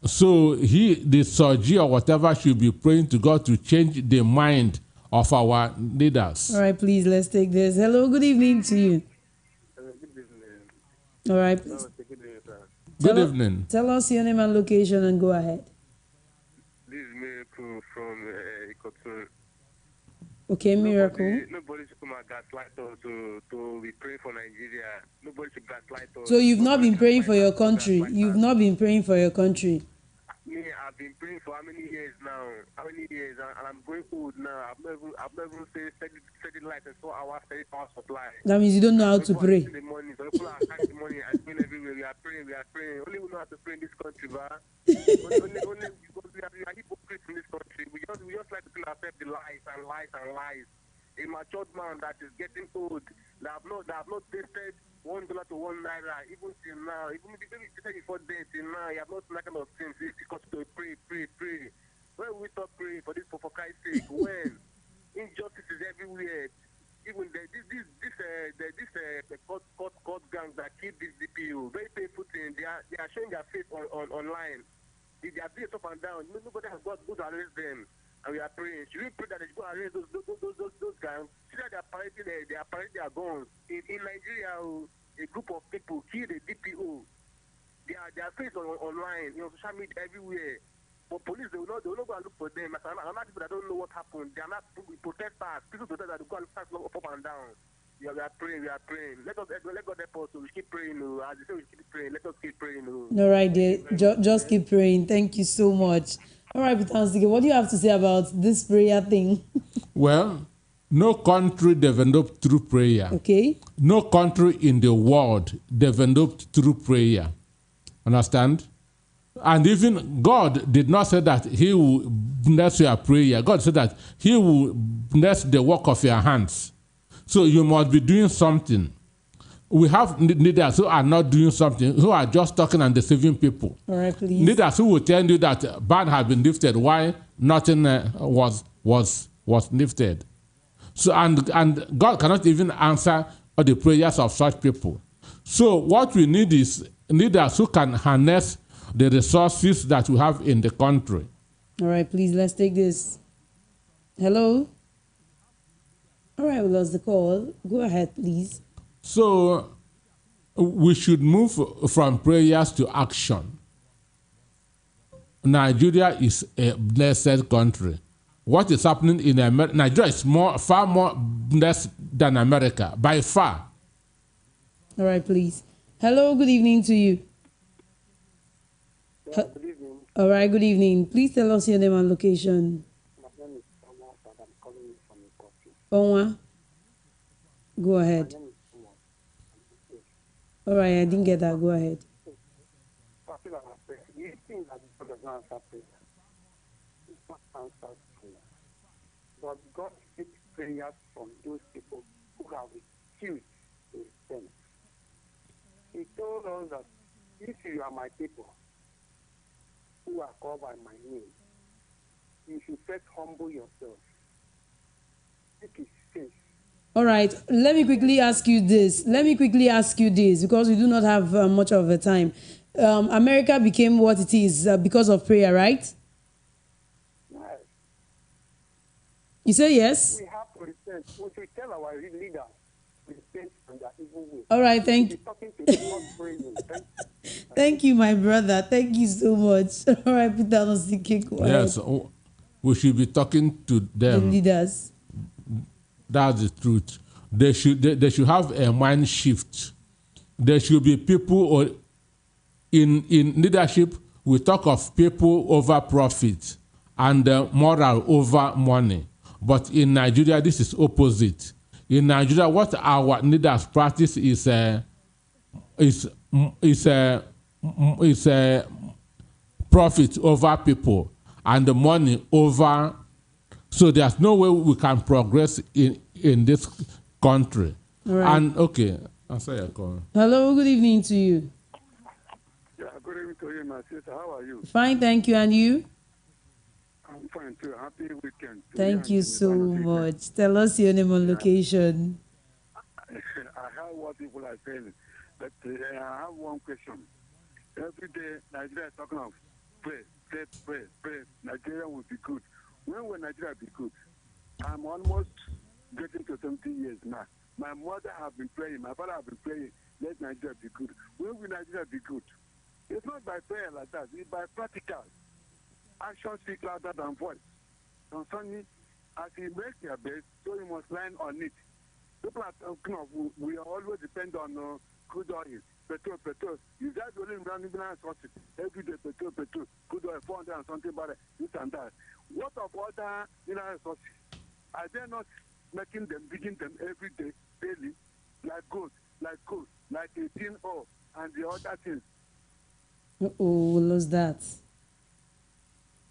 So the Soji or whatever should be praying to God to change the mind of our leaders. All right, please, let's take this. Hello, good evening to you. Good evening. All right, please. Good evening. Tell us your name and location and go ahead. This is Miracle from Ikotun. Okay, Miracle. Nobody should come and gaslight us to be praying for Nigeria. Nobody should gaslight us. So you've not been praying for your country. You've not been praying for your country. Me, I've been praying for how many years now? How many years? And I'm going old now. I've never steady light and 4 hours, steady power supply. That means you don't know how to pray. In the morning, so people are catching the money and praying everywhere. We are praying. Only we know how to pray in this country, but only because we are hypocrites in this country. We just like to tell ourselves the lies. A matured man that is getting old, that have not tasted $1 to $1 naira, even till now, even if you say before death, till now, you have not done that kind of things. It's because to pray. When will we stop praying for Christ's sake? When? Injustice is everywhere. Even this court gang that killed this DPO, very painful thing. They are showing their face online. They are being up and down. Nobody has got to arrest them. And we are praying. Should we pray that they should go arrest those guys? See that they are parading their guns. In Nigeria, a group of people killed a DPO. They are faced online, social media everywhere. But police, they will not go and look for them. Another people that don't know what happened. They are not protesters. People protest that they go and look up and down. Yeah, we are praying. Let God help us. We keep praying. As you say, we keep praying. Let us keep praying. All right, dear. Just keep praying. Thank you so much. All right, Peter Nsike, what do you have to say about this prayer thing? Well, no country developed through prayer. Okay. No country in the world developed through prayer. Understand? And even God did not say that he will bless your prayer. God said that he will bless the work of your hands. So you must be doing something. We have leaders who are not doing something, who are just talking and deceiving people. All right, please. Leaders who will tell you that ban has been lifted, why nothing was lifted. So and God cannot even answer the prayers of such people. So what we need is leaders who can harness the resources that we have in the country. All right, please, let's take this. Hello? All right, we lost the call. Go ahead, please. So we should move from prayers to action. Nigeria is a blessed country. What is happening in America? Nigeria is far more blessed than America, by far. All right, please. Hello, good evening to you. Good evening. All right, good evening. Please tell us your name and location. My name is Thomas, and I'm calling you from Ikotu. Onwa, go ahead. My name is Thomas. All right, I didn't get that. Go ahead. You think that God does not answer prayer? It's not answered prayer. But God takes prayers from those people who have refused to repent. He told us that if you are my people who are called by my name, you should first humble yourself, seek his face, All right, let me quickly ask you this. Because we do not have much of a time. America became what it is because of prayer, right? Yes. You say yes? We have to repent. We should tell our leaders to repent from their evil way. All right, thank you. Talking to them, not praying. Thank you, my brother. Thank you so much. All right, Peter Nosike, go ahead. Yes, we should be talking to them. The leaders. That's the truth. They should have a mind shift. There should be people in leadership. We talk of people over profit and moral over money. But in Nigeria, this is opposite. In Nigeria, what our leaders practice is profit over people and the money over. So there's no way we can progress in this country. Right. And okay, answer your call. Hello, good evening to you. Yeah, good evening to you, my sister. How are you? Fine, thank you. And you? I'm fine too. Happy weekend. Thank you so much. Tell us your name and location. I heard what people are saying, but I have one question. Every day, Nigeria is talking of pray. Nigeria will be good. When will Nigeria be good? I'm almost getting to 70 years now. My mother have been praying. My father have been praying. Let Nigeria be good. When will Nigeria be good? It's not by prayer like that. It's by practical. Action speak louder than voice. Concerning, as he makes their best, so he must line on it. People are talking of, we always depend on crude oil, petrol. Is that the only running sources? Every day, petrol, crude oil, 400 and something barrel, this and that. What of other mineral sources? Are they not making them, digging them every day, daily, like gold, like coal, like 18 ore, and the other things? Uh-oh, we lost that.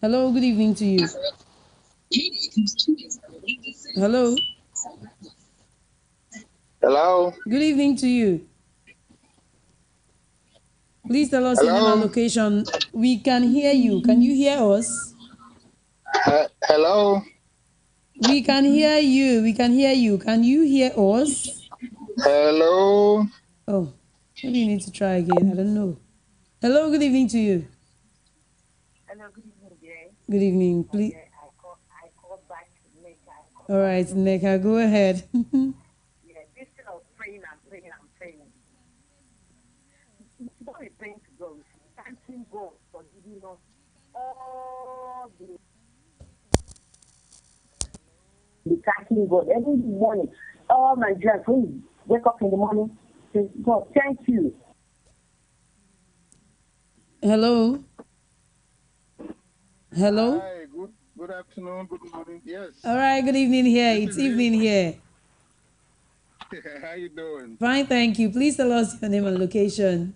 Hello, good evening to you. Hello. Hello. Good evening to you. Please tell us your name and location. We can hear you. Can you hear us? Hello. We can hear you. Can you hear us? Hello. Oh, maybe you need to try again. I don't know. Hello, good evening to you. Hello, good evening, Jay. Good evening, please. Okay, I call back Neka. All right, Neka, go ahead. Yeah, instead of praying, I'm praying. What we're praying to God, thanking God for giving us all the thanking God every morning. All my Nigerians, please wake up in the morning. Say, God, thank you. Hello. Hi, good afternoon, good morning. Yes. All right, good evening here. It's evening here. How you doing? Fine, thank you. Please tell us your name and location.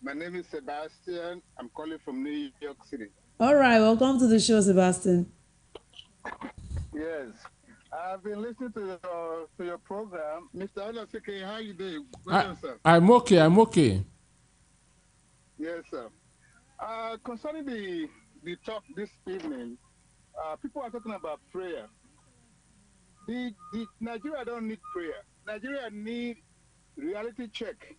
My name is Sebastian. I'm calling from New York City. All right, welcome to the show, Sebastian. Yes. I've been listening to your program. Mr. Olaseke, how you doing? Well, sir. I'm okay. Yes, sir. Concerning the talk this evening, people are talking about prayer. The Nigeria don't need prayer. Nigeria need reality check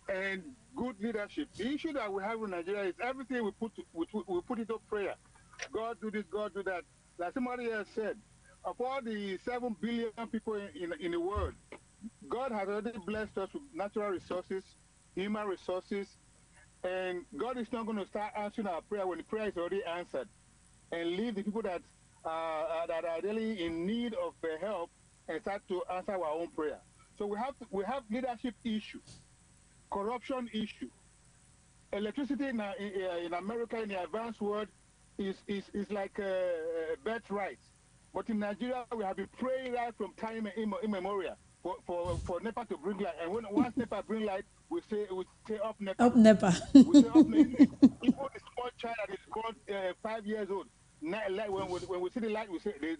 and good leadership. The issue that we have in Nigeria is everything we put into prayer. God do this, God do that. Like somebody else said, of all the 7 billion people in the world, God has already blessed us with natural resources, human resources, and God is not going to start answering our prayer when the prayer is already answered, and leave the people that are really in need of help and start to answer our own prayer. So we have leadership issues, corruption issue. Electricity in America, in the advanced world, is like a birthright. But in Nigeria, we have been praying right from time immemorial for NEPA to bring light. And once NEPA bring light, we say up NEPA. Up NEPA. We say up NEPA. Even the small child that is born 5 years old, when we see the light,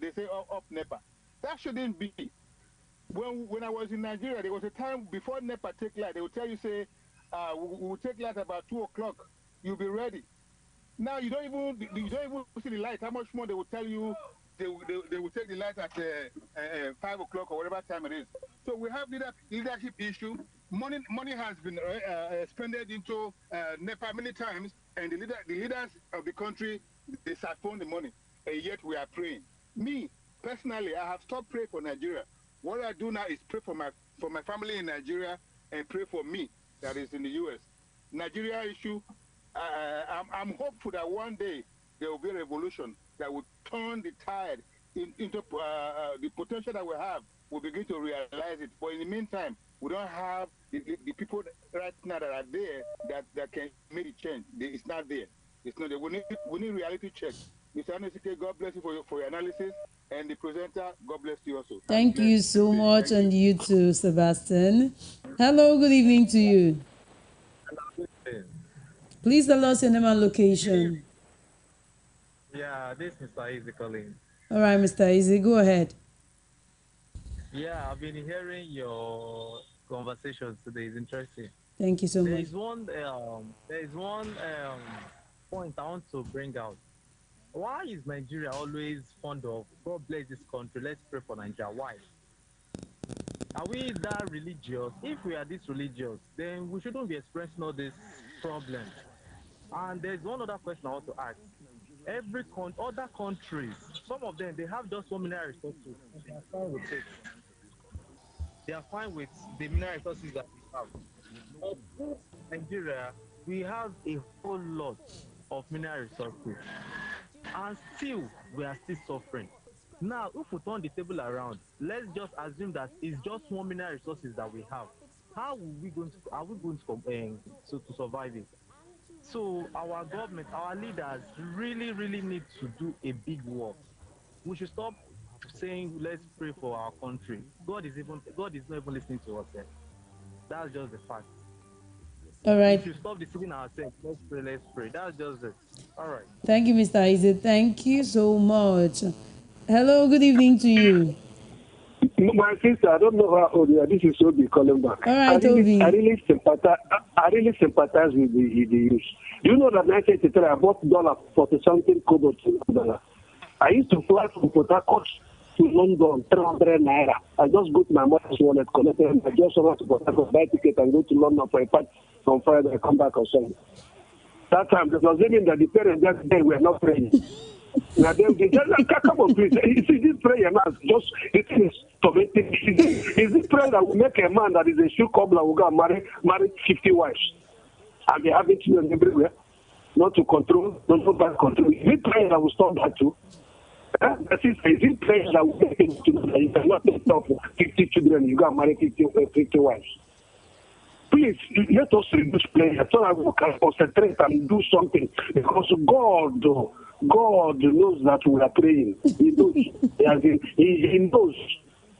they say up NEPA. That shouldn't be. When I was in Nigeria, there was a time before NEPA take light, they would tell you, say, we will take light about 2 o'clock. You'll be ready. Now you don't even see the light. How much more they will tell you they will take the light at 5 o'clock or whatever time it is. So we have leadership issue. Money has been expended into NEPA many times, and the leaders of the country, they siphon the money, and yet we are praying. Me, personally, I have stopped praying for Nigeria. What I do now is pray for my family in Nigeria and pray for me that is in the U.S. Nigeria issue, I'm hopeful that one day there will be a revolution that will turn the tide into the potential that we have. We'll begin to realize it. But in the meantime, we don't have the people right now that are there that can make a change. It's not there. It's not there. We need reality check. Mr. Anesike, God bless you for your analysis. And the presenter, God bless you also. Thank you so much, and you too, Sebastian. Hello, good evening to you. Please tell us your name and location. Yeah, this is Mr. Easy calling. All right, Mr. Easy, go ahead. Yeah, I've been hearing your conversations today. It's interesting. Thank you so much. There is one point I want to bring out. Why is Nigeria always fond of God bless this country? Let's pray for Nigeria. Why? Are we that religious? If we are this religious, then we shouldn't be experiencing all these problems. And there's one other question I want to ask. Other countries, some of them, they have just one mineral resources. They are fine with it. They are fine with the mineral resources that we have. But in Nigeria, we have a whole lot of mineral resources. And still, we are still suffering. Now, if we turn the table around, let's just assume that it's just one mineral resources that we have. How are we going to survive it? So our government, our leaders really, really need to do a big work. We should stop saying, let's pray for our country. God is not even listening to us yet. That's just the fact. All right. We should stop deceiving ourselves. Let's pray. That's just it. All right. Thank you, Mr. Isaac. Thank you so much. Hello, good evening to you. My sister, I don't know how old you are. This is Obi calling back. All right, Obi. I really sympathize with the youth. You know that 1983 I bought $40-something kobo $2. I used to fly from Port Harcourt to London, 300 naira. I just go to my mother's wallet, connect it, I just went to Port Harcourt, buy ticket and go to London for a party on Friday. I come back on Sunday. That time, it was even that the parents that day were not praying. Now they just come on, please. You see, this prayer now just it is tormenting. Is this prayer that will make a man that is a shoe cobbler will go and marry 50 wives and be having children everywhere, not to control, not bad control? Is it prayer that will stop that too? Is it prayer that will make it to that you cannot take off 50 children, you go and marry 50 wives? Please, let us reduce prayer so that we can concentrate and do something, because God knows that we are praying. He knows. He knows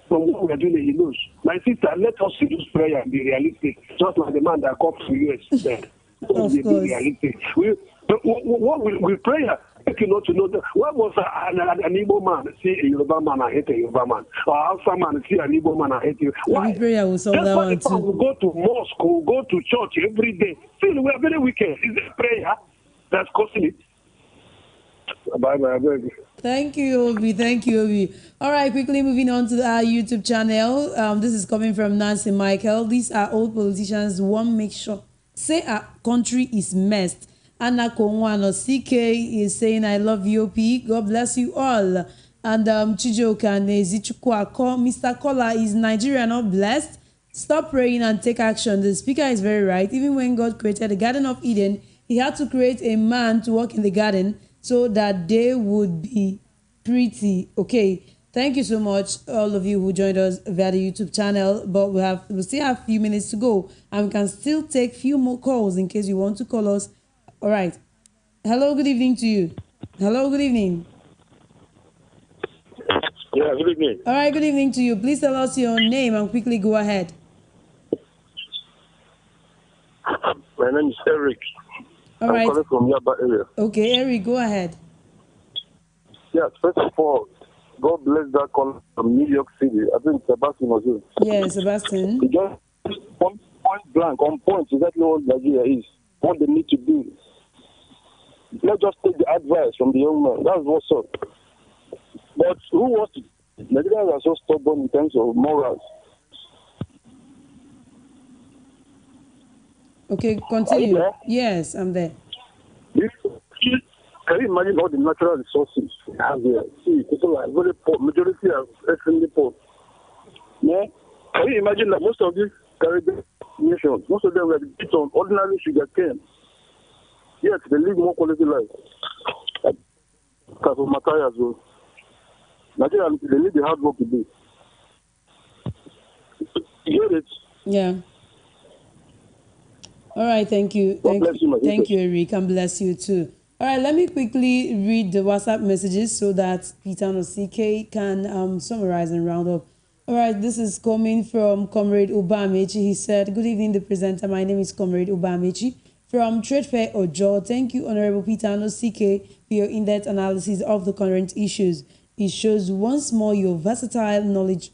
from what we are doing. He knows. My sister, let us reduce prayer and be realistic, just like the man that comes to US said. Be realistic. What will prayer make you not to know that? What was an Igbo man see a Yoruba man and hate a Yoruba man, or Hausa man see an Igbo man and hate you? Why? Prayer will solve that one too. We go to mosque, we go to church every day. Still, we are very wicked. Is it prayer that's causing it? Bye. Thank you, Obi. All right, quickly moving on to our YouTube channel. This is coming from Nancy Michael. These are old politicians who want to make sure, say our country is messed. Anna Kongwano CK is saying, I love VOP. God bless you all. And Chijoka Nezichukwako, Mr. Kola, is Nigeria not blessed? Stop praying and take action. The speaker is very right. Even when God created the Garden of Eden, he had to create a man to work in the garden so that they would be pretty. Okay, thank you so much, all of you who joined us via the YouTube channel. But we still have a few minutes to go, and we can still take a few more calls in case you want to call us. All right. Hello, good evening to you. Hello, good evening. Yeah, good evening. All right, good evening to you. Please tell us your name and quickly go ahead. My name is Eric. All right. I'm calling from Yaba area. Okay, Eric, go ahead. Yeah, first of all, God bless that call from New York City. I think Sebastian was here. Yeah, Sebastian. Just point blank, on point, exactly what Nigeria is, what they need to do. Let's just take the advice from the young man. That's what's up. But who wants to? Nigerians are so stubborn in terms of morals. Okay, continue. Yes, I'm there. Can you imagine all the natural resources we have there? See, people are very poor. Majority are extremely poor. Yeah? Can you imagine that most of these Caribbean nations, most of them were built on ordinary sugar cane? Yet they live more quality life. Because of materials, well. Nigeria, they need the hard work to do. You get it? Yeah. All right, thank you. Thank you, Eric, and bless you too. All right, let me quickly read the WhatsApp messages so that Peter and CK can summarize and round up. All right, this is coming from Comrade Ubamechi. He said, "Good evening, the presenter. My name is Comrade Ubamechi from Trade Fair Ojo. Thank you, Honorable Peter and CK, for your in-depth analysis of the current issues. It shows once more your versatile knowledge.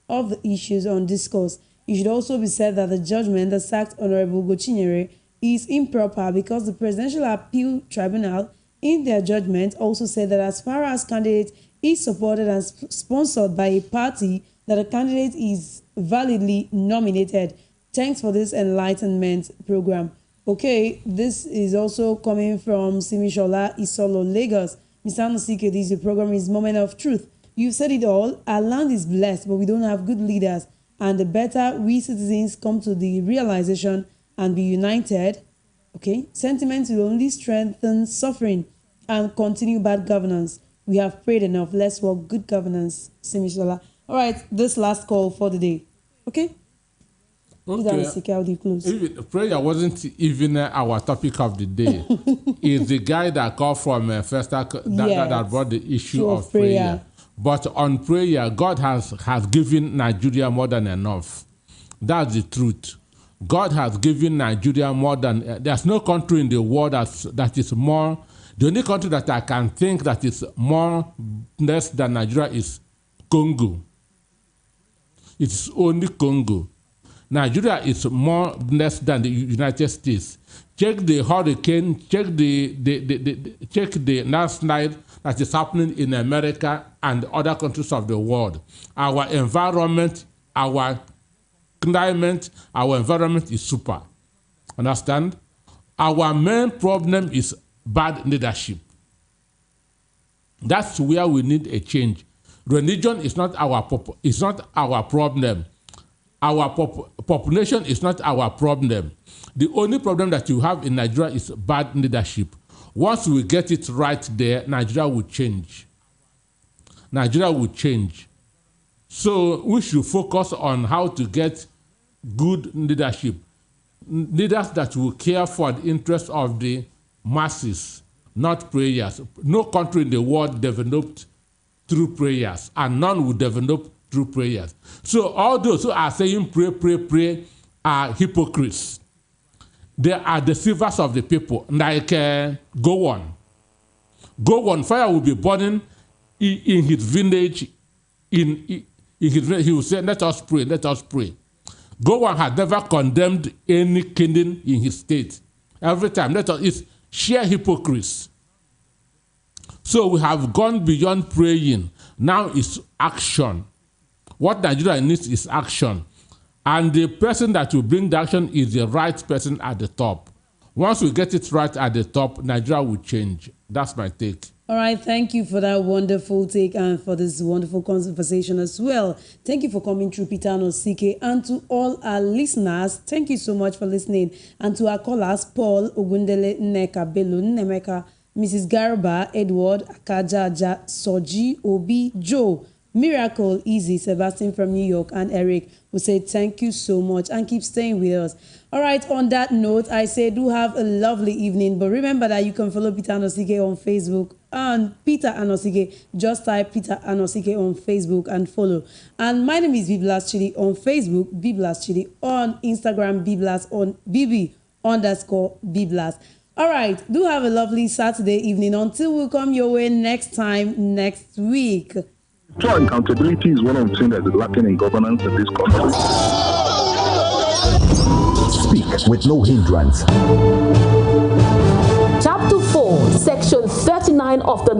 Of the issues on discourse. It should also be said that the judgment that sacked Honorable Gochinyere is improper because the Presidential Appeal Tribunal, in their judgment, also said that as far as candidate is supported and sponsored by a party, that a candidate is validly nominated. Thanks for this enlightenment program." Okay, this is also coming from Simishola Isolo, Lagos. Mr. Anosike, this program is Moment of Truth. You've said it all. Our land is blessed, but we don't have good leaders. And the better we citizens come to the realization and be united, okay, sentiment will only strengthen suffering and continue bad governance. We have prayed enough. Let's work good governance, Simishola. All right, this last call for the day. Okay? Prayer wasn't even our topic of the day. It's the guy that called from that brought the issue of prayer. But on prayer, God has given Nigeria more than enough. That's the truth. God has given Nigeria more than... there's no country in the world that is more... The only country that I can think that is more blessed than Nigeria is Congo. It's only Congo. Nigeria is more blessed than the United States. Check the hurricane, check the landslide that is happening in America and other countries of the world. Our environment, our climate, our environment is super. Understand? Our main problem is bad leadership. That's where we need a change. Religion is not our problem. Our population is not our problem. The only problem that you have in Nigeria is bad leadership. Once we get it right there, Nigeria will change. Nigeria will change. So we should focus on how to get good leadership. Leaders that will care for the interests of the masses, not prayers. No country in the world developed through prayers, and none will develop through prayers. So all those who are saying pray are hypocrites. They are deceivers of the people. Like Go on, fire will be burning in his village. In his village, he will say, let us pray, let us pray. Go on has never condemned any killing in his state. Every time, it's sheer hypocrites. So we have gone beyond praying. Now it's action. What Nigeria needs is action. And the person that will bring the action is the right person at the top. Once we get it right at the top, Nigeria will change. That's my take. All right, thank you for that wonderful take and for this wonderful conversation as well. Thank you for coming through, Peter Anosike, and to all our listeners, thank you so much for listening. And to our callers, Paul, Ogundele, Nneka, Bello, Nemeka, Mrs. Garba, Edward, Akajaja, Soji, Obi, Joe, Miracle, Easy, Sebastian from New York, and Eric, who say thank you so much and keep staying with us. All right, on that note, I say do have a lovely evening. But remember that you can follow Peter Anosike on Facebook and Peter Anosike. Just type Peter Anosike on Facebook and follow. And my name is Biblas Chidi on Facebook, Biblas Chidi on Instagram, Biblas on BB_Biblas. All right, do have a lovely Saturday evening until we come your way next time, next week. So accountability is one of the things that is lacking in governance in this country. Speak with no hindrance. Chapter 4, Section 39 of the